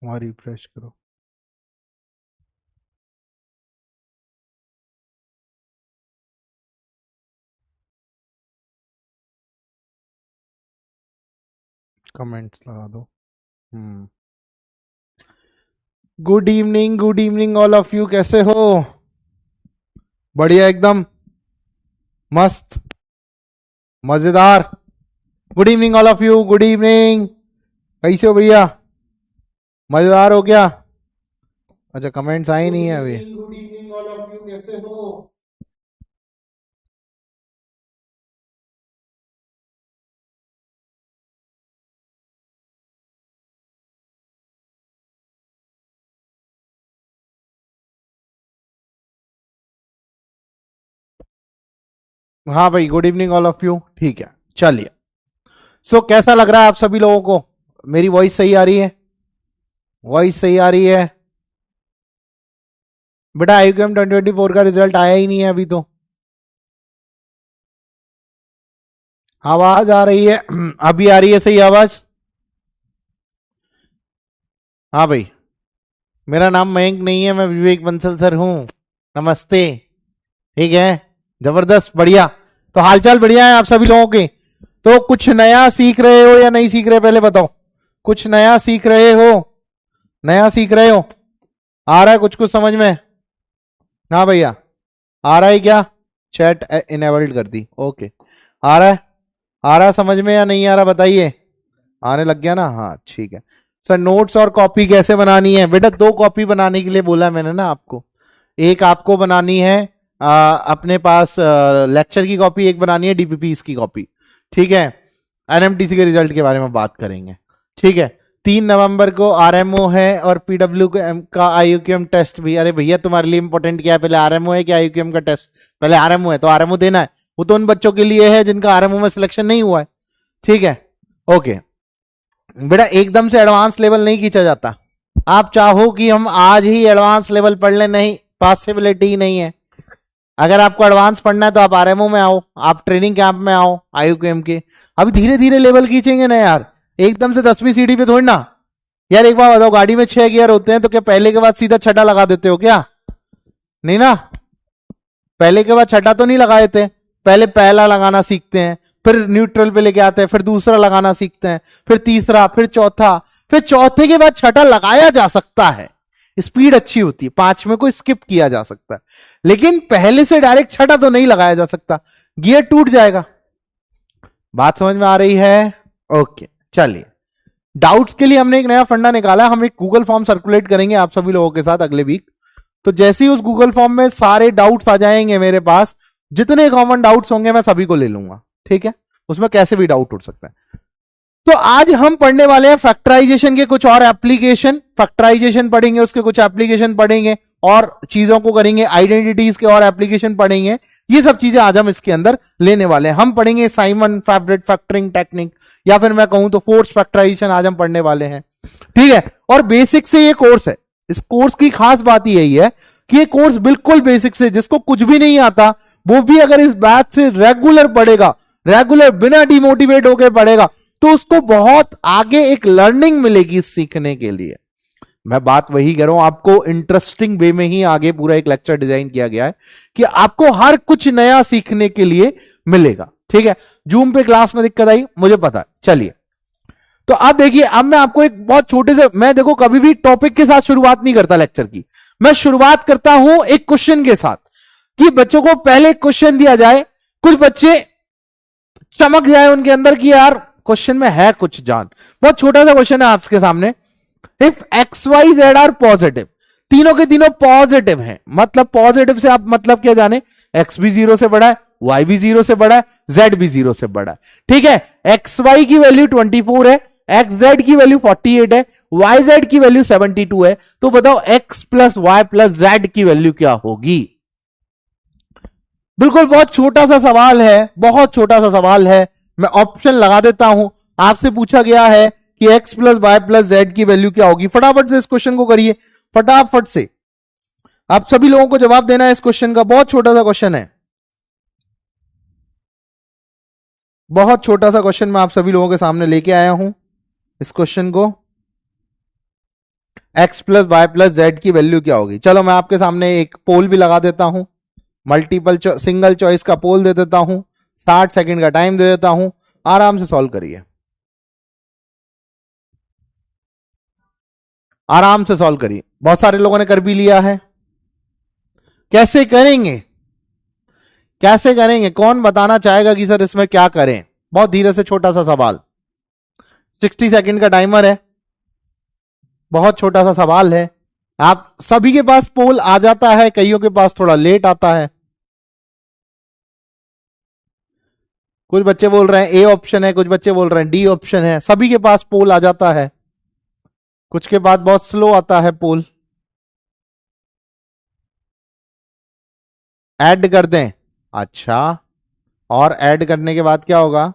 वहां रिफ्रेश करो। कमेंट्स लगा दो। हम्म। Good evening all of you, कैसे हो? बढ़िया एकदम, मस्त, मजेदार। Good evening all of you, good evening. कैसे हो भैया? मजेदार हो क्या? अच्छा, कमेंट्स आए नहीं है अभी। Good evening all of you, कैसे हो? हाँ भाई, good evening all of you, ठीक है, चलिए। कैसा लग रहा है आप सभी लोगों को? मेरी वॉइस सही आ रही है? वॉइस सही आ रही है? बेटा IQM 2024 का रिजल्ट आया ही नहीं है अभी तो। आवाज आ रही है? अभी आ रही है सही आवाज? हाँ भाई। मेरा नाम मयंक नहीं है, मैं विवेक बंसल सर हूं। नमस्ते। ठीक है, जबरदस्त, बढ़िया। तो हालचाल बढ़िया है आप सभी लोगों के? तो कुछ नया सीख रहे हो या नहीं सीख रहे, पहले बताओ। कुछ नया सीख रहे हो? नया सीख रहे हो? आ रहा है कुछ कुछ समझ में? हाँ भैया, आ रहा है क्या? चैट इनेबल्ड कर दी, ओके। आ रहा है? आ रहा है समझ में या नहीं आ रहा, बताइए। आने लग गया ना? हाँ ठीक है। सर, नोट्स और कॉपी कैसे बनानी है? बेटा 2 कॉपी बनाने के लिए बोला मैंने ना आपको। एक आपको बनानी है अपने पास लेक्चर की कॉपी, एक बनानी है DPPs की कॉपी। ठीक है, NMTC के रिजल्ट के बारे में बात करेंगे। ठीक है, 3 नवंबर को RMO है और PW का IUQM टेस्ट भी। अरे भैया, तुम्हारे लिए इंपॉर्टेंट क्या है, पहले RMO है कि IUQM का टेस्ट? पहले RMO है तो RMO देना है। वो तो उन बच्चों के लिए है जिनका RMO में सिलेक्शन नहीं हुआ है। ठीक है, ओके। बेटा एकदम से एडवांस लेवल नहीं खींचा जाता। आप चाहो कि हम आज ही एडवांस लेवल पढ़ लें, नहीं, पॉसिबिलिटी ही नहीं है। अगर आपको एडवांस पढ़ना है तो आप RMO में आओ, आप ट्रेनिंग कैंप में आओ IUQM के। अभी धीरे धीरे लेवल खींचेंगे ना यार, एकदम से 10वीं सीढ़ी पे थोड़ी ना। यार एक बार बताओ, गाड़ी में 6 गियर होते हैं तो क्या पहले के बाद सीधा छठा लगा देते हो क्या? नहीं ना, पहले के बाद छठा तो नहीं लगाए थे। पहले पहला लगाना सीखते हैं, फिर न्यूट्रल पे लेके आते हैं, फिर दूसरा लगाना सीखते हैं, फिर तीसरा, फिर चौथा, फिर चौथे के बाद छठा लगाया जा सकता है। स्पीड अच्छी होती है, 5वें को स्किप किया जा सकता है, लेकिन पहले से डायरेक्ट छठा तो नहीं लगाया जा सकता, गियर टूट जाएगा। बात समझ में आ रही है? ओके, चलिए। डाउट्स के लिए हमने एक नया फंडा निकाला है, हम एक गूगल फॉर्म सर्कुलेट करेंगे आप सभी लोगों के साथ अगले वीक। तो जैसे ही उस गूगल फॉर्म में सारे डाउट्स आ जाएंगे मेरे पास, जितने कॉमन डाउट्स होंगे मैं सभी को ले लूंगा। ठीक है, उसमें कैसे भी डाउट उठ सकता है। तो आज हम पढ़ने वाले हैं फैक्टराइजेशन के कुछ और एप्लीकेशन। फैक्टराइजेशन पढ़ेंगे, उसके कुछ एप्लीकेशन पढ़ेंगे, और चीजों को करेंगे, आइडेंटिटीज के और एप्लीकेशन पढ़ेंगे। ये सब चीजें आज हम इसके अंदर लेने वाले हैं। हम पढ़ेंगे साइमन फेवरेट फैक्टरिंग टेक्निक, या फिर मैं कहूं तो फोर्स फैक्टराइजेशन आज हम पढ़ने वाले हैं। ठीक है, और बेसिक से ये कोर्स है। इस कोर्स की खास बात यही है कि ये कोर्स बिल्कुल बेसिक से, जिसको कुछ भी नहीं आता वो भी अगर इस बात से रेगुलर पढ़ेगा, रेगुलर बिना डिमोटिवेट होकर पढ़ेगा, तो उसको बहुत आगे एक लर्निंग मिलेगी सीखने के लिए। मैं बात वही कर रहा हूं, आपको इंटरेस्टिंग वे में ही आगे पूरा एक लेक्चर डिजाइन किया गया है कि आपको हर कुछ नया सीखने के लिए मिलेगा। ठीक है, जूम पे क्लास में दिक्कत आई मुझे पता है। चलिए, तो अब देखिए, अब मैं आपको एक बहुत छोटे से, मैं देखो कभी भी टॉपिक के साथ शुरुआत नहीं करता लेक्चर की। मैं शुरुआत करता हूं एक क्वेश्चन के साथ, कि बच्चों को पहले क्वेश्चन दिया जाए, कुछ बच्चे चमक जाए उनके अंदर कि यार क्वेश्चन में है कुछ जान। बहुत छोटा सा क्वेश्चन है आपके सामने। इफ XYZ आर पॉजिटिव, तीनों के तीनों पॉजिटिव हैं, मतलब पॉजिटिव से आप मतलब क्या जाने, X भी 0 से बड़ा है, Y भी 0 से बड़ा है, Z भी 0 से बड़ा है। ठीक है, XY की वैल्यू 24 है, XZ की वैल्यू 48 है, YZ की वैल्यू 72 है। तो बताओ X plus Y plus Z की वैल्यू क्या होगी? बिल्कुल बहुत छोटा सा सवाल है, बहुत छोटा सा सवाल है। मैं ऑप्शन लगा देता हूं। आपसे पूछा गया है कि x plus y plus z की वैल्यू क्या होगी। फटाफट से इस क्वेश्चन को करिए, फटाफट से। आप सभी लोगों को जवाब देना है इस क्वेश्चन का, बहुत छोटा सा क्वेश्चन है, बहुत छोटा सा क्वेश्चन मैं आप सभी लोगों के सामने लेके आया हूं इस क्वेश्चन को। X plus y plus z की वैल्यू क्या होगी। चलो मैं आपके सामने एक पोल भी लगा देता हूं, सिंगल चॉइस का पोल दे देता हूं, 60 सेकंड का टाइम दे देता हूं, आराम से सॉल्व करिए, आराम से सॉल्व करिए। बहुत सारे लोगों ने कर भी लिया है। कैसे करेंगे, कैसे करेंगे, कौन बताना चाहेगा कि सर इसमें क्या करें। बहुत धीरे से, छोटा सा सवाल, 60 सेकंड का टाइमर है, बहुत छोटा सा सवाल है। आप सभी के पास पोल आ जाता है, कईयों के पास थोड़ा लेट आता है। कुछ बच्चे बोल रहे हैं ए ऑप्शन है, कुछ बच्चे बोल रहे हैं डी ऑप्शन है। सभी के पास पोल आ जाता है, कुछ के बाद बहुत स्लो आता है पोल। ऐड कर दें, अच्छा, और ऐड करने के बाद क्या होगा,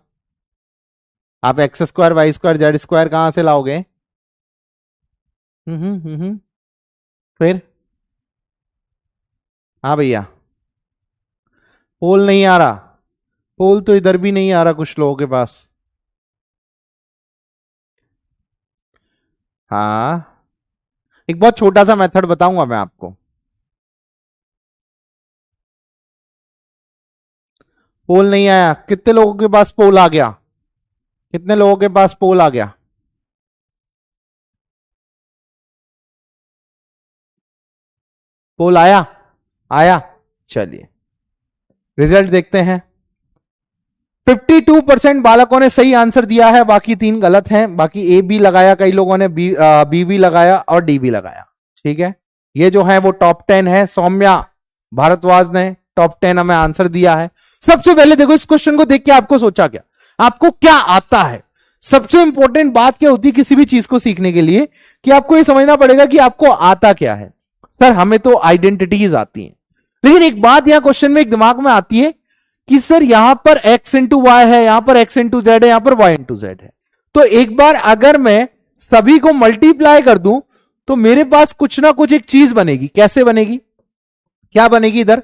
आप x square y square z square कहां से लाओगे। फिर हाँ भैया, पोल नहीं आ रहा, पोल तो इधर भी नहीं आ रहा कुछ लोगों के पास। हाँ, एक बहुत छोटा सा मेथड बताऊंगा मैं आपको। पोल नहीं आया, कितने लोगों के पास पोल आ गया, कितने लोगों के पास पोल आ गया। पोल आया, आया, चलिए रिजल्ट देखते हैं। 52% बालकों ने सही आंसर दिया है, बाकी 3 गलत हैं। बाकी ए बी लगाया, कई लोगों ने बी भी लगाया और डी भी लगाया। ठीक है, ये जो है वो टॉप 10 है। सौम्या भारद्वाज ने टॉप 10 हमें आंसर दिया है। सबसे पहले देखो इस क्वेश्चन को देख के आपको सोचा क्या, आपको क्या आता है। सबसे इंपॉर्टेंट बात क्या होती है किसी भी चीज को सीखने के लिए, कि आपको ये समझना पड़ेगा कि आपको आता क्या है। सर हमें तो आइडेंटिटीज आती हैं, लेकिन एक बात यहां क्वेश्चन में एक दिमाग में आती है कि सर यहां पर x इंटू वाई है, यहां पर x इंटू जेड है, यहां पर y इंटू जेड है। तो एक बार अगर मैं सभी को मल्टीप्लाई कर दूं तो मेरे पास कुछ ना कुछ एक चीज बनेगी। कैसे बनेगी, क्या बनेगी इधर,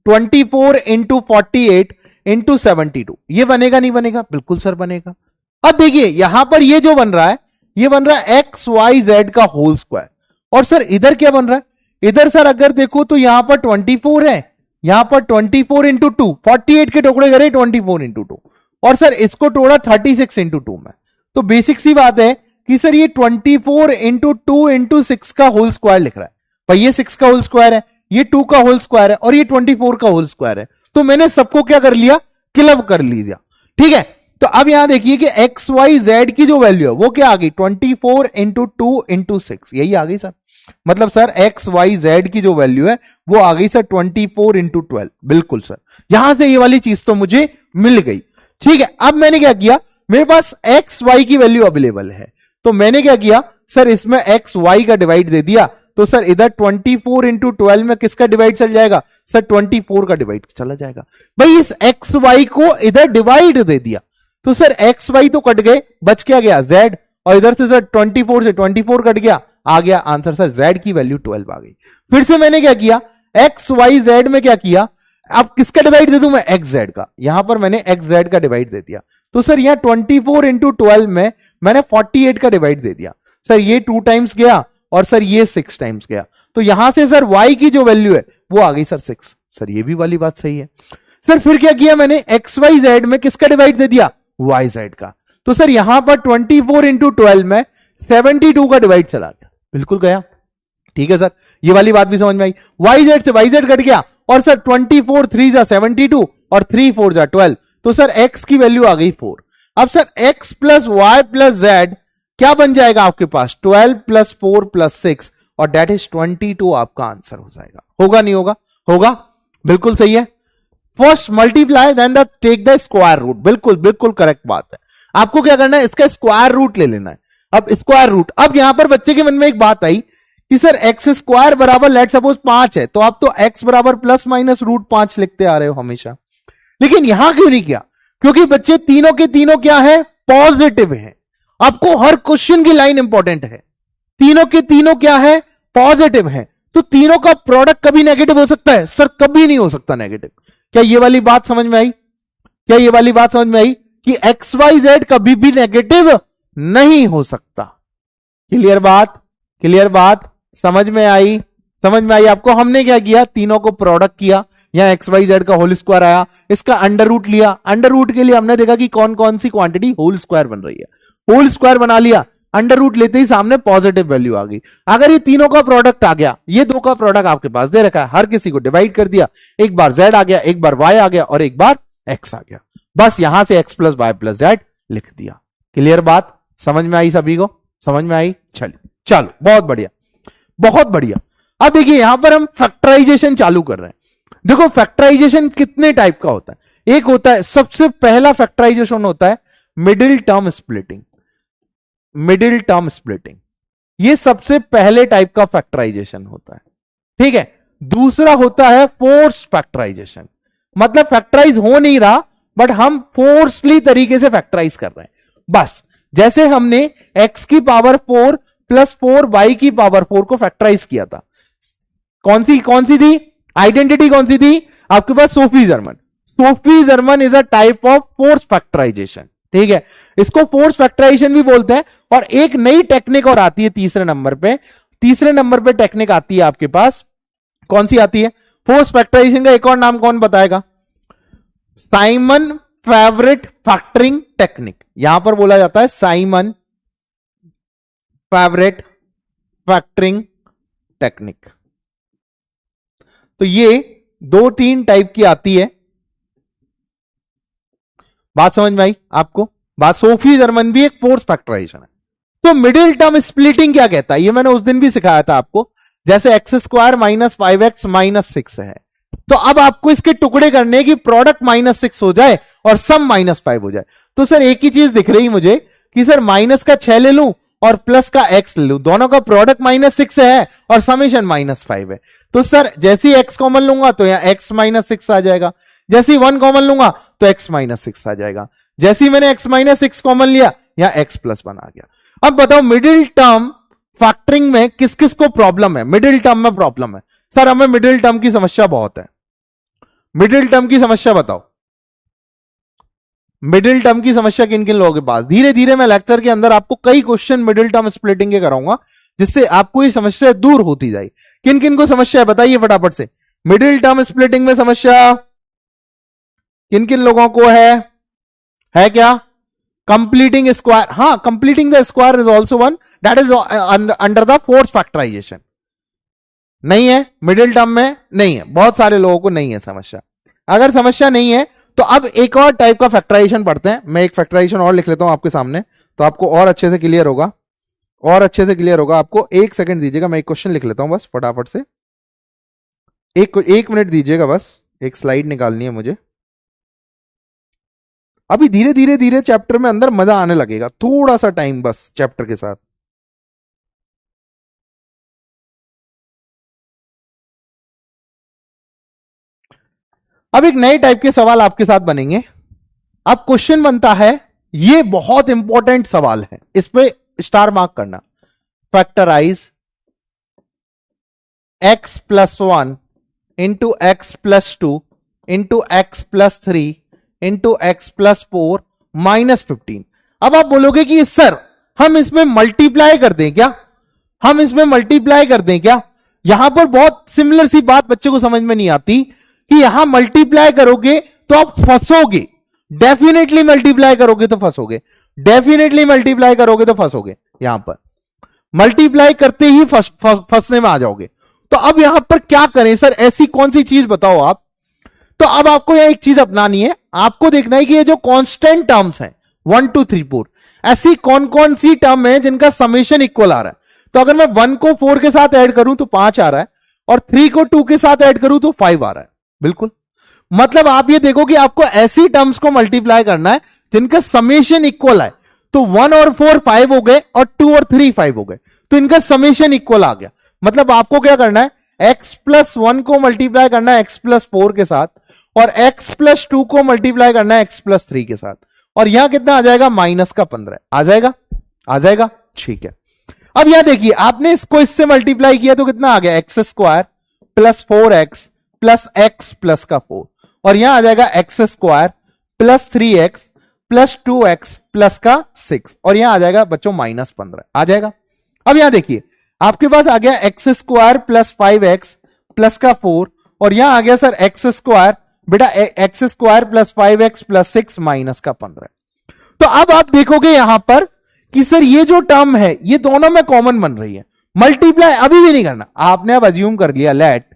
24 इंटू 48 इंटू 72, ये बनेगा नहीं बनेगा, बिल्कुल सर बनेगा। अब देखिए यहां पर ये जो बन रहा है, ये बन रहा है एक्स वाई जेड का होल स्क्वायर। और सर इधर क्या बन रहा है, इधर सर अगर देखो तो यहां पर 24 है, यहां पर 24 इंटू 2, 48 के टुकड़े करे 24 इंटू 2, और सर इसको तोड़ा 36 इंटू 2 में। तो बेसिक सी बात है कि सर ये 24 इंटू 2 इंटू 6 का होल स्क्वायर लिख रहा है भाई। ये 6 का होल स्क्वायर है, ये 2 का होल स्क्वायर है, और ये 24 का होल स्क्वायर है। तो मैंने सबको क्या कर लिया, क्लब कर लिया। ठीक है, तो अब यहां देखिए कि एक्स वाई जेड की जो वैल्यू है वो क्या आ गई, 24 इंटू 2 इंटू 6, यही आ गई सर। मतलब सर एक्स वाई जेड की जो वैल्यू है वो आ गई सर 24 इंटू 12। बिल्कुल सर, यहां से ये वाली चीज तो मुझे मिल गई। ठीक है, अब मैंने क्या किया, मेरे पास एक्स वाई की वैल्यू अवेलेबल है, तो मैंने क्या किया सर, इसमें एक्स वाई का डिवाइड दे दिया। तो सर इधर 24 इंटू 12 में किसका डिवाइड चल जाएगा, सर 24 का डिवाइड चला जाएगा। भाई इस एक्स वाई को इधर डिवाइड दे दिया, तो सर एक्स वाई तो कट गए, बच क्या गया जेड, और इधर से सर 24 से 24 कट गया, आ गया आंसर सर जेड की वैल्यू 12 आ गई। फिर से मैंने क्या किया, एक्स वाई जेड में क्या किया, अब किसका डिवाइड दे दूं मैं, एक्स जेड का। यहां पर मैंने एक्स जेड का डिवाइड दे दिया, तो सर यहां 24 इंटू 12 में मैंने 48 का डिवाइड दे दिया। सर ये 2 टाइम्स गया और सर ये 6 टाइम्स गया, तो यहां से सर y की जो वैल्यू है वो आ गई सर 6। सर ये भी वाली बात सही है। सर फिर क्या किया मैंने, एक्स वाई जेड में किसका डिवाइड दे दिया, वाई जेड का। तो सर यहां पर 24 इंटू 12 में 72 का डिवाइड चला गया, बिल्कुल गया। ठीक है सर, ये वाली बात भी समझ में आई। वाई जेड से वाई जेड कट गया, और सर 24 3 जा 72 और 3 4 जा 12, तो सर x की वैल्यू आ गई 4। अब sir x plus y plus z क्या बन जाएगा आपके पास, 12 प्लस 4 प्लस 6, और डेट इज 22 आपका आंसर हो जाएगा। होगा नहीं होगा, होगा, बिल्कुल सही है। First multiply then the take the square root, बिल्कुल बिल्कुल करेक्ट बात है। आपको क्या करना है, इसका स्क्वायर रूट ले लेना है। अब स्क्वायर रूट, अब यहां पर बच्चे के मन में एक बात आई कि सर एक्स स्क्वायर बराबर लेट सपोज 5 है, तो आप तो x बराबर प्लस माइनस रूट 5 लिखते आ रहे हो हमेशा, लेकिन यहां क्यों नहीं किया, क्योंकि बच्चे तीनों के तीनों क्या है, पॉजिटिव है। आपको हर क्वेश्चन की लाइन इंपॉर्टेंट है, तीनों के तीनों क्या है, पॉजिटिव है। तो तीनों का प्रोडक्ट कभी नेगेटिव हो सकता है, सर कभी नहीं हो सकता नेगेटिव। क्या ये वाली बात समझ में आई, क्या ये वाली बात समझ में आई कि एक्स वाई जेड कभी भी नेगेटिव नहीं हो सकता। क्लियर बात, क्लियर बात? समझ में आई? समझ में आई आपको? हमने क्या किया, तीनों को प्रोडक्ट किया, यहां एक्स वाई जेड का होल स्क्वायर आया, इसका अंडर रूट लिया, अंडर रूट के लिए हमने देखा कि कौन कौन सी क्वांटिटी होल स्क्वायर बन रही है, होल स्क्वायर बना लिया, अंडर रूट लेते ही सामने पॉजिटिव वैल्यू आ गई। अगर ये तीनों का प्रोडक्ट आ गया, ये दो का प्रोडक्ट आपके पास दे रखा है, हर किसी को डिवाइड कर दिया, एक बार जेड आ गया, एक बार वाई आ गया और एक बार एक्स आ गया, बस यहां से x plus y plus z लिख दिया। क्लियर बात? समझ में आई सभी को? समझ में आई? चलिए चलो, बहुत बढ़िया, बहुत बढ़िया। अब देखिए यहां पर हम फैक्टराइजेशन चालू कर रहे हैं। देखो फैक्टराइजेशन कितने टाइप का होता है। एक होता है, सबसे पहला फैक्टराइजेशन होता है middle term splitting. Middle term splitting ये सबसे पहले टाइप का फैक्टराइजेशन होता है, ठीक है। दूसरा होता है फोर्स फैक्टराइजेशन, मतलब फैक्टराइज हो नहीं रहा बट हम फोर्सली तरीके से फैक्टराइज कर रहे हैं। बस जैसे हमने x की पावर 4 प्लस 4 y की पावर 4 को फैक्टराइज किया था, कौन सी थी आइडेंटिटी? कौन सी थी आपके पास? Sophie Germain. Sophie Germain is a type of force factorisation, ठीक है। इसको फोर्स फैक्टराइजेशन भी बोलते हैं। और एक नई टेक्निक और आती है तीसरे नंबर पे। तीसरे नंबर पे टेक्निक आती है आपके पास, कौन सी आती है? फोर्स फैक्टराइजेशन का एक और नाम कौन बताएगा? Simon favourite factoring technique. यहां पर बोला जाता है साइमन फेवरेट फैक्टरिंग टेक्निक। तो ये 2-3 टाइप की आती है। बात समझ में आई आपको? बात सोफी जर्मन भी एक फोर्स फैक्टराइजेशन है। तो मिडिल टर्म स्प्लिटिंग क्या कहता है, ये मैंने उस दिन भी सिखाया था आपको। जैसे x square minus 5x minus 6 है, तो अब आपको इसके टुकड़े करने की प्रोडक्ट -6 हो जाए और सम -5 हो जाए। तो सर एक ही चीज दिख रही मुझे कि सर माइनस का 6 ले लूं और प्लस का x ले लूं, दोनों का प्रोडक्ट -6 है और समेशन -5 है। तो सर जैसे ही x कॉमन लूंगा तो यहां x -6 आ जाएगा, जैसे ही 1 कॉमन लूंगा तो x -6 आ जाएगा, जैसे ही मैंने x -6 कॉमन लिया यहां x +1 आ गया। अब बताओ मिडिल टर्म फैक्टरिंग में किस किस को प्रॉब्लम है? मिडिल टर्म में प्रॉब्लम है सर, हमें मिडिल टर्म की समस्या बहुत है। मिडिल टर्म की समस्या बताओ, मिडिल टर्म की समस्या किन किन लोगों के पास? धीरे धीरे मैं लेक्चर के अंदर आपको कई क्वेश्चन मिडिल टर्म स्प्लिटिंग के कराऊंगा, जिससे आपको ये समस्या दूर होती जाए। किन किन को समस्या है बताइए फटाफट से। मिडिल टर्म स्प्लिटिंग में समस्या किन किन लोगों को है क्या? कंप्लीटिंग स्क्वायर, हाँ completing the square is also one, that is under the force factorisation. नहीं है मिडिल टर्म में? नहीं है, बहुत सारे लोगों को नहीं है समस्या। अगर समस्या नहीं है तो अब एक और टाइप का फैक्टराइजेशन पढ़ते हैं। मैं एक फैक्टराइजेशन और लिख लेता हूं आपके सामने, तो आपको और अच्छे से क्लियर होगा, और अच्छे से क्लियर होगा आपको। एक सेकंड दीजिएगा, मैं एक क्वेश्चन लिख लेता हूं बस फटाफट से। एक मिनट दीजिएगा बस, एक स्लाइड निकालनी है मुझे। अभी धीरे धीरे धीरे चैप्टर में अंदर मजा आने लगेगा, थोड़ा सा टाइम बस चैप्टर के साथ। अब एक नए टाइप के सवाल आपके साथ बनेंगे। अब क्वेश्चन बनता है, ये बहुत इंपॉर्टेंट सवाल है, इस पे स्टार मार्क करना। Factorise x+1 into x+2 into x+3 into x+4 -15। अब आप बोलोगे कि सर हम इसमें मल्टीप्लाई कर दें क्या? हम इसमें मल्टीप्लाई कर दें क्या? यहां पर बहुत सिमिलर सी बात बच्चे को समझ में नहीं आती कि यहां मल्टीप्लाई करोगे तो आप फंसोगे। डेफिनेटली मल्टीप्लाई करोगे तो फंसोगे, डेफिनेटली मल्टीप्लाई करोगे तो फंसोगे। यहां पर मल्टीप्लाई करते ही फंसने में आ जाओगे। तो अब यहां पर क्या करें सर, ऐसी कौन सी चीज बताओ आप? तो अब आपको यहां एक चीज अपनानी है, आपको देखना है कि ये जो कांस्टेंट टर्म्स हैं 1 2 3 4, ऐसी कौन कौन सी टर्म है जिनका समेशन इक्वल आ रहा है। तो अगर मैं 1 को 4 के साथ ऐड करूं तो 5 आ रहा है, और 3 को 2 के साथ ऐड करूं तो 5 आ रहा है। बिल्कुल, मतलब आप ये देखो कि आपको ऐसी टर्म्स को मल्टीप्लाई करना है जिनका समेशन इक्वल है। तो 1 और 4 5 हो गए, और 2 और 3 5 हो गए, तो इनका समेशन इक्वल आ गया। मतलब आपको क्या करना है, x+1 को मल्टीप्लाई करना है x+4 के साथ, और x+2 को मल्टीप्लाई करना है x+3 के साथ, और यहां कितना आ जाएगा? -15 आ जाएगा, आ जाएगा, ठीक है। अब यहां देखिए, आपने इसको इससे मल्टीप्लाई किया तो कितना आ गया? x² plus 4x plus x plus का 4, और यहां आ जाएगा x² plus 3x plus 2x plus का 6, और यहां आ जाएगा बच्चों -15 आ जाएगा। अब यहां देखिए, आपके पास आ गया x square plus 5x plus का 4, और यहां आ गया सर एक्स स्क्वायर, बेटा x square plus 5x plus 6 minus का 15। तो अब आप देखोगे यहां पर कि सर ये जो टर्म है ये दोनों में कॉमन बन रही है, मल्टीप्लाई अभी भी नहीं करना, आपने अब अज्यूम कर लिया, late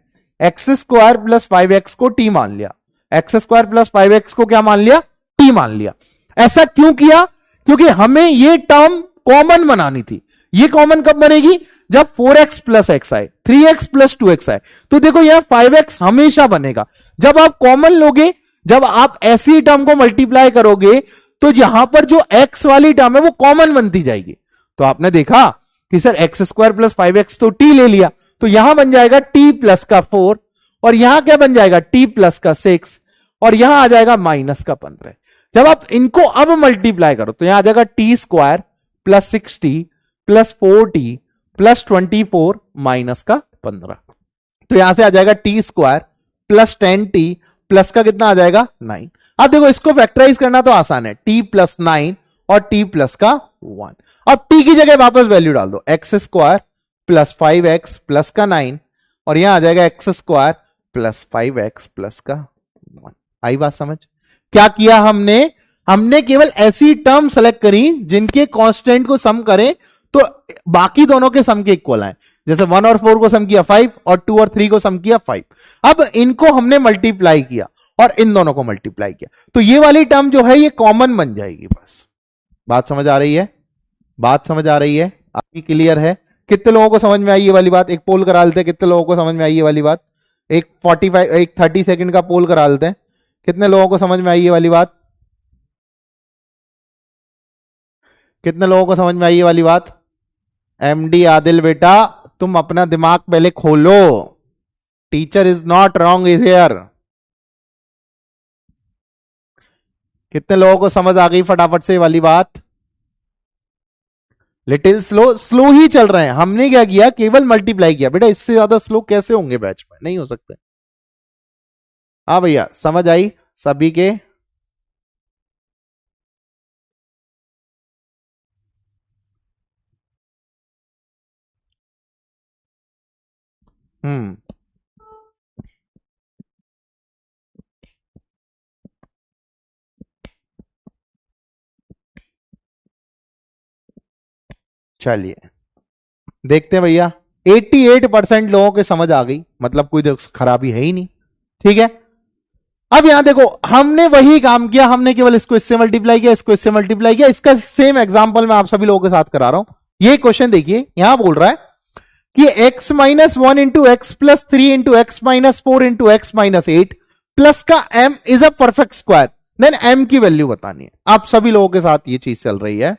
x square plus 5x को टी मान लिया, एक्स स्क्वायर प्लस 5x को क्या मान लिया, टी मान लिया। ऐसा क्यों किया, क्योंकि हमें ये टर्म कॉमन बनानी थी। ये कॉमन कब बनेगी, जब 4x प्लस एक्स आए, 3x प्लस 2x आए। तो देखो यहां 5x हमेशा बनेगा जब आप कॉमन लोगे, जब आप ऐसी टर्म को मल्टीप्लाई करोगे तो यहां पर जो x वाली टर्म है वो कॉमन बनती जाएगी। तो आपने देखा कि sir x square plus 5x तो t ले लिया, तो यहां बन जाएगा t प्लस का 4, और यहां क्या बन जाएगा t प्लस का 6, और यहां आ जाएगा माइनस का 15। जब आप इनको अब मल्टीप्लाई करो तो यहां आ जाएगा T square plus 6t plus 4t plus 24 minus का 15। तो यहां से आ जाएगा T square plus 10t plus का कितना आ जाएगा 9। अब देखो इसको फैक्टराइज करना तो आसान है, t प्लस 9 और t प्लस का 1। अब t की जगह वापस वैल्यू डाल दो, x square plus 5x plus का 9, और यहां आ जाएगा x square plus 5x plus का 1। आई बात समझ? क्या किया हमने, हमने केवल ऐसी टर्म सेलेक्ट करी जिनके कांस्टेंट को सम करें तो बाकी दोनों के सम के इक्वल आए। जैसे 1 और 4 को सम किया 5, और 2 और 3 को सम किया 5। अब इनको हमने मल्टीप्लाई किया और इन दोनों को मल्टीप्लाई किया, तो ये वाली टर्म जो है ये कॉमन बन जाएगी। बस बात समझ आ रही है, बात समझ आ रही है आपकी, क्लियर है? कितने लोगों को समझ में आई ये वाली बात? एक पोल करा लेते हैं, कितने लोगों को समझ में आई ये वाली बात? एक 30 सेकंड का पोल करा लेते हैं, कितने लोगों को समझ में आई ये वाली बात? कितने लोगों को समझ में आई ये वाली बात? एमडी आदिल बेटा तुम अपना दिमाग पहले खोलो, teacher is not wrong is here. कितने लोगों को समझ आ गई फटाफट से वाली बात? लिटिल स्लो, स्लो ही चल रहे हैं। हमने क्या किया, केवल मल्टीप्लाई किया। बेटा इससे ज्यादा स्लो कैसे होंगे बैच में, नहीं हो सकते। हाँ भैया समझ आई सभी के? चलिए देखते हैं भैया, 88% लोगों के समझ आ गई, मतलब कोई खराबी है ही नहीं। ठीक है, अब यहां देखो हमने वही काम किया, हमने केवल इसको इससे मल्टीप्लाई किया, इसको इससे मल्टीप्लाई किया। इसका सेम एग्जांपल मैं आप सभी लोगों के साथ करा रहा हूं। ये क्वेश्चन देखिए, यहां बोल रहा है कि x minus 1 into x plus 3 into x minus 4 into x minus 8 plus का m is a perfect square, then m की वैल्यू बतानी है। आप सभी लोगों के साथ ये चीज चल रही है।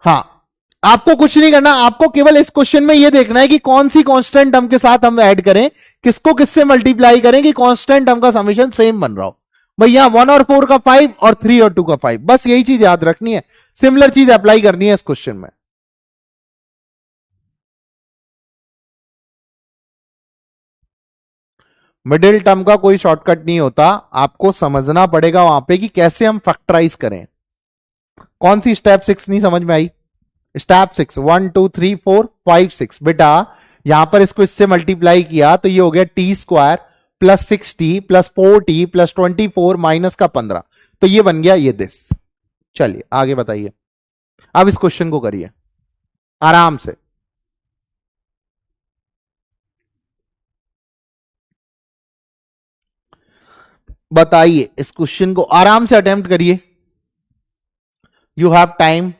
हाँ, आपको कुछ नहीं करना, आपको केवल इस क्वेश्चन में यह देखना है कि कौन सी कांस्टेंट टर्म के साथ हम ऐड करें, किसको किससे मल्टीप्लाई करें कि कांस्टेंट टर्म का समीशन सेम बन रहा हो। भैया 1 और 4 का 5 और 3 और 2 का 5, बस यही चीज याद रखनी है। सिमिलर चीज अप्लाई करनी है इस क्वेश्चन में। मिडिल टर्म का कोई शॉर्टकट नहीं होता, आपको समझना पड़ेगा वहां पे कि कैसे हम फैक्टराइज करें। कौन सी स्टेप 6 नहीं समझ में आई? स्टेप 6, 1 2 3 4 5 6। बेटा यहां पर इसको इससे मल्टीप्लाई किया तो ये हो गया T square plus 6t plus 4t plus 24 minus का 15। तो ये बन गया ये दिस। चलिए आगे बताइए, अब इस क्वेश्चन को करिए आराम से। बताइए इस क्वेश्चन को आराम से अटेम्प्ट करिए, यू हैव टाइम।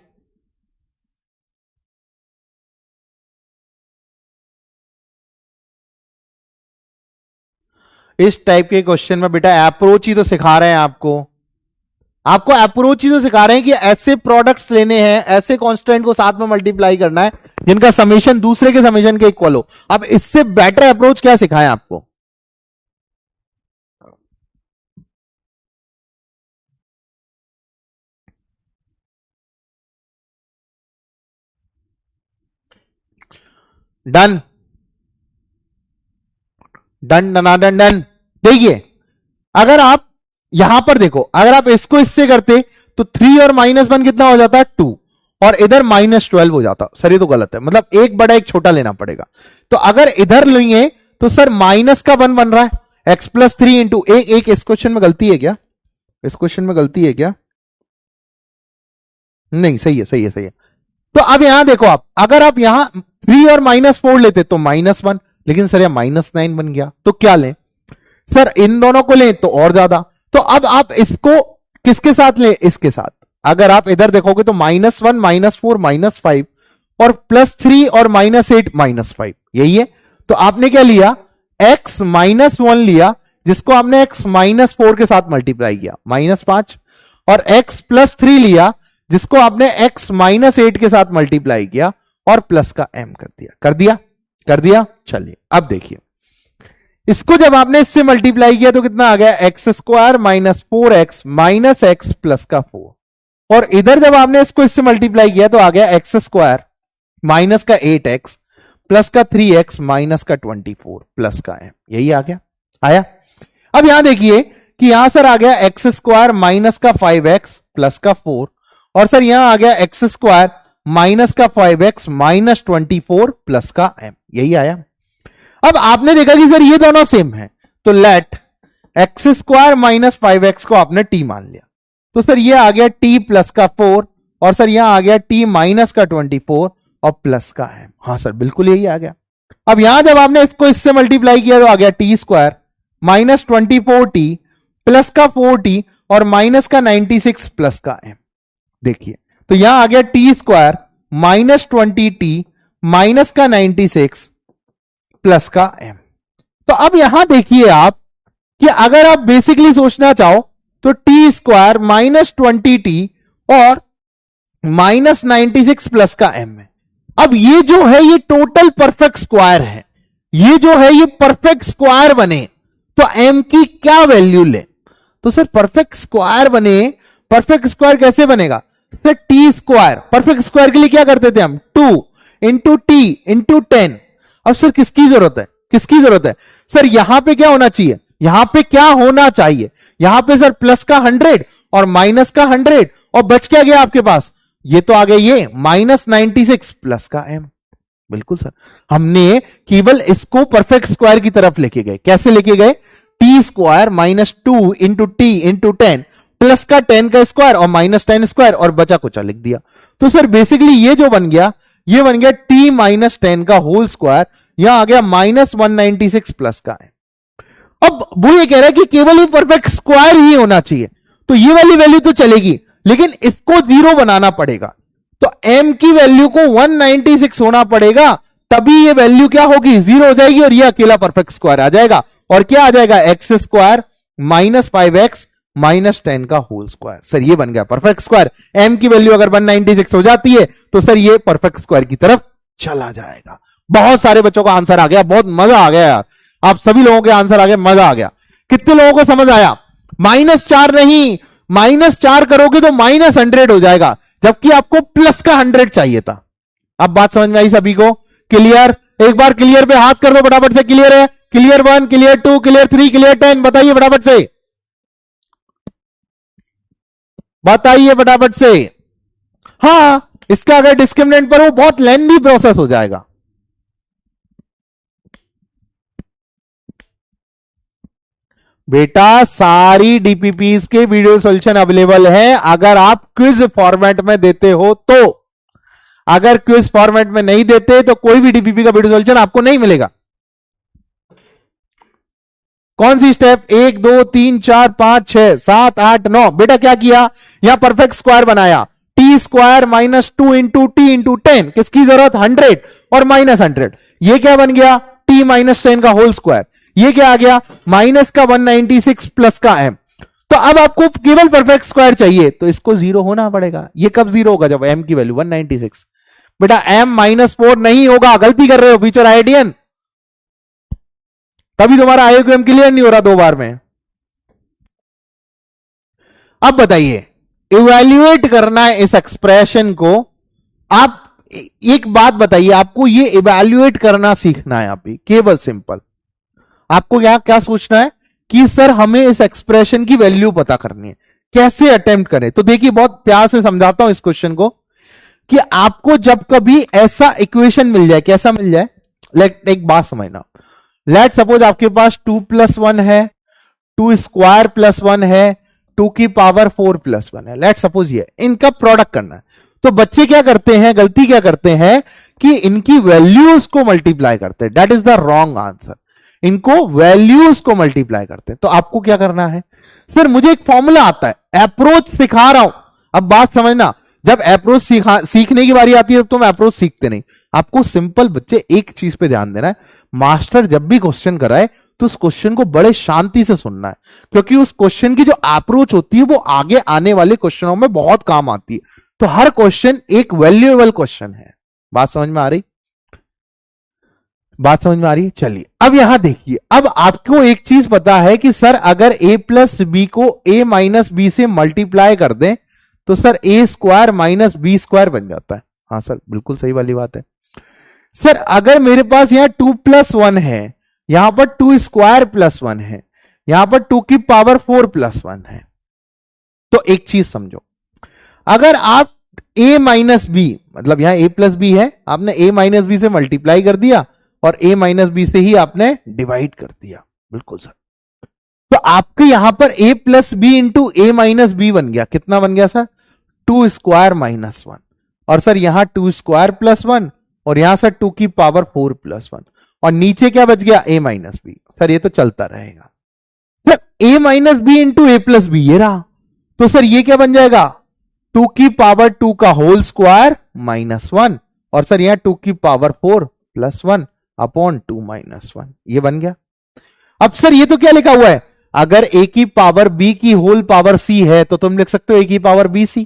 इस टाइप के क्वेश्चन में बेटा अप्रोच ही तो सिखा रहे हैं आपको, आपको अप्रोच ही तो सिखा रहे हैं कि ऐसे प्रोडक्ट्स लेने हैं, ऐसे कांस्टेंट को साथ में मल्टीप्लाई करना है जिनका समीशन दूसरे के समीशन के इक्वल हो। अब इससे बेटर अप्रोच क्या सिखाएं आपको? Done done done done done. देखिए अगर आप यहां पर देखो, अगर आप इसको इससे करते तो 3 और -1 कितना हो जाता है 2, और इधर -12 हो जाता। सर ये तो गलत है, मतलब एक बड़ा एक छोटा लेना पड़ेगा। तो अगर इधर लेंगे तो सर माइनस का 1 बन रहा है, x+3 इंटू एक इस क्वेश्चन में गलती है क्या? इस क्वेश्चन में गलती है क्या? नहीं, सही है, सही है, सही है। तो अब यहां देखो आप, अगर आप यहां 3 और -4 लेते तो -1, लेकिन सर यह -9 बन गया, तो क्या लें? सर इन दोनों को लें तो और ज्यादा। तो अब आप इसको किसके साथ लें? इसके साथ। अगर आप इधर देखोगे तो -1 -4 -5 और +3 और -8 -5 यही है। तो आपने क्या लिया? x -1 लिया, जिसको आपने x -4 के साथ मल्टीप्लाई किया, -5, और x+3 लिया, जिसको आपने x -8 के साथ मल्टीप्लाई किया और प्लस का m कर दिया। कर दिया? कर दिया। चलिए अब देखिए, इसको जब आपने इससे मल्टीप्लाई किया तो कितना आ गया? x² -4x -x प्लस का 4, और इधर जब आपने इसको इससे मल्टीप्लाई किया तो आ गया x² माइनस का 8x प्लस का 3x माइनस का 24 प्लस का m। यही आ गया, आया। अब यहां देखिए कि यहां सर आ गया x² माइनस का 5x प्लस का 4, और सर यहां आ गया x² माइनस का 5x माइनस 24 प्लस का m। यही आया। अब आपने देखा कि सर ये दोनों सेम है, तो लेट x² माइनस 5x को आपने t मान लिया, तो सर ये आ गया t प्लस का 4, और सर यहां आ गया t माइनस का 24 और प्लस का m। हाँ सर बिल्कुल यही आ गया। अब यहां जब आपने इसको इससे मल्टीप्लाई किया तो आ गया t² माइनस 24t प्लस का 4t और माइनस का 96 प्लस का m। देखिए तो यहां आ गया t² माइनस 20t माइनस का 96 प्लस का m। तो अब यहां देखिए आप कि अगर आप बेसिकली सोचना चाहो तो t² माइनस 20t और माइनस 96 प्लस का m है। अब ये जो है ये टोटल परफेक्ट स्क्वायर है, ये जो है ये परफेक्ट स्क्वायर बने तो m की क्या वैल्यू ले? तो सर परफेक्ट स्क्वायर बने, परफेक्ट स्क्वायर कैसे बनेगा? सर t², परफेक्ट स्क्वायर के लिए क्या करते थे हम? 2 इंटू टी इंटू 10। अब सर किसकी जरूरत है? किसकी जरूरत है? सर यहां पे क्या होना चाहिए? यहां पे क्या होना चाहिए? यहां पे सर प्लस का 100 और माइनस का 100, और बच क्या गया आपके पास? ये तो आ गया ये माइनस 96 प्लस का m। बिल्कुल सर, हमने केवल इसको परफेक्ट स्क्वायर की तरफ लेके गए। कैसे लेके गए? t² minus 2 into T into 10 plus का 10 का स्क्वायर और माइनस 10 स्क्वायर और बचा कुचा लिख दिया। तो सर बेसिकली ये जो बन गया, ये बन गया t माइनस 10 का होल स्क्वायर, यहां आ गया माइनस 196 प्लस का है। अब वो ये कह रहा है कि केवल ये परफेक्ट स्क्वायर ही होना चाहिए, तो ये वाली वैल्यू तो चलेगी, लेकिन इसको 0 बनाना पड़ेगा। तो m की वैल्यू को 196 होना पड़ेगा, तभी ये वैल्यू क्या होगी? 0 हो जाएगी, और ये अकेला परफेक्ट स्क्वायर आ जाएगा। और क्या आ जाएगा? x² माइनस 5x माइनस 10 का होल स्क्वायर। सर ये बन गया परफेक्ट स्क्वायर। m की वैल्यू अगर 196 हो जाती है तो सर ये परफेक्ट स्क्वायर की तरफ चला जाएगा। बहुत सारे बच्चों का आंसर आ गया, बहुत मजा आ गया यार, आप सभी लोगों के आंसर आ गए, मजा आ गया। कितने लोगों को समझ आया? -4 नहीं, -4 करोगे तो -100 हो जाएगा, जबकि आपको प्लस का 100 चाहिए था। अब बात समझ में आई सभी को? क्लियर? एक बार क्लियर पे हाथ कर दो फटाफट से। क्लियर है? Clear 1, clear 2, clear 3, clear 10? बताइए फटाफट से, बताइए फटाफट से। हां, इसका अगर डिस्क्रिमिनेंट पर हो बहुत लेंथी प्रोसेस हो जाएगा। बेटा सारी डीपीपीस के वीडियो सॉल्यूशन अवेलेबल है, अगर आप क्विज फॉर्मेट में देते हो तो। अगर क्विज फॉर्मेट में नहीं देते तो कोई भी डीपीपी का वीडियो सॉल्यूशन आपको नहीं मिलेगा। कौन सी स्टेप? 1 2 3 4 5 6 7 8 9। बेटा क्या किया? यहां परफेक्ट स्क्वायर बनाया, t² minus 2 into T into 10, किसकी जरूरत? 100 और माइनस 100। ये क्या बन गया? t माइनस 10 का होल स्क्वायर। ये क्या आ गया? माइनस का 196 प्लस का m। तो अब आपको केवल परफेक्ट स्क्वायर चाहिए, तो इसको 0 होना पड़ेगा। ये कब 0 होगा? जब m की वैल्यू 196। बेटा m -4 नहीं होगा, गलती कर रहे हो फ्यूचर आईआईटीएन, तभी तुम्हारा आईक्यूएम क्लियर नहीं हो रहा 2 बार में। अब बताइए, इवैल्यूएट करना है इस एक्सप्रेशन को। आप एक बात बताइए, आपको ये इवैल्यूएट करना सीखना है। आप केवल सिंपल आपको क्या क्या सोचना है कि सर हमें इस एक्सप्रेशन की वैल्यू पता करनी है, कैसे अटेम्प्ट करें। तो देखिए बहुत प्यार से समझाता हूं इस क्वेश्चन को कि आपको जब कभी ऐसा इक्वेशन मिल जाए, कैसा मिल जाए, एक बात समझना, लेट सपोज आपके पास 2+1 है, 2 स्क्वायर प्लस 1 है, 2 की पावर 4+1 है, लेट सपोज ये, इनका प्रोडक्ट करना है। तो बच्चे क्या करते हैं, गलती क्या करते हैं कि इनकी वैल्यूज को मल्टीप्लाई करते हैं, that is the wrong answer. इनको वैल्यूज को मल्टीप्लाई करते हैं। तो आपको क्या करना है, सर मुझे एक फॉर्मूला आता है, अप्रोच सिखा रहा हूं। अब बात समझना, जब अप्रोच सीखने की बारी आती है तो तुम अप्रोच सीखते नहीं। आपको सिंपल बच्चे एक चीज पे ध्यान देना है, मास्टर जब भी क्वेश्चन कराए तो उस क्वेश्चन को बड़े शांति से सुनना है, क्योंकि उस क्वेश्चन की जो अप्रोच होती है वो आगे आने वाले क्वेश्चनों में बहुत काम आती है। तो हर क्वेश्चन एक वैल्यूएबल क्वेश्चन है। बात समझ में आ रही, बात समझ में आ रही है? चलिए अब यहां देखिए, अब आपको एक चीज पता है कि सर अगर a प्लस बी को a माइनस बी से मल्टीप्लाई कर दें तो sir a square minus b square बन जाता है। हाँ सर बिल्कुल सही वाली बात है। सर अगर मेरे पास यहां 2+1 है, यहां पर 2 स्क्वायर प्लस 1 है, यहां पर 2 की पावर 4+1 है, तो एक चीज समझो, अगर आप a माइनस बी, मतलब यहां a प्लस बी है, आपने a माइनस बी से मल्टीप्लाई कर दिया और a माइनस बी से ही आपने डिवाइड कर दिया, बिल्कुल सर। तो आपके यहां पर a plus b into a minus b बन गया, कितना बन गया सर, 2 स्क्वायर माइनस 1, और सर यहां 2 स्क्वायर प्लस 1, और यहां सर 2 की पावर 4+1, और नीचे क्या बच गया, a माइनस बी। सर ये तो चलता रहेगा। Sir a minus b into a plus b ये रहा, तो सर ये क्या बन जाएगा, 2 की पावर 2 का होल स्क्वायर -1, और सर यहां 2 की पावर 4+1 अपॉन 2 - 1, ये बन गया। अब सर ये तो क्या लिखा हुआ है, अगर a की पावर b की होल पावर c है तो तुम लिख सकते हो a की पावर bc,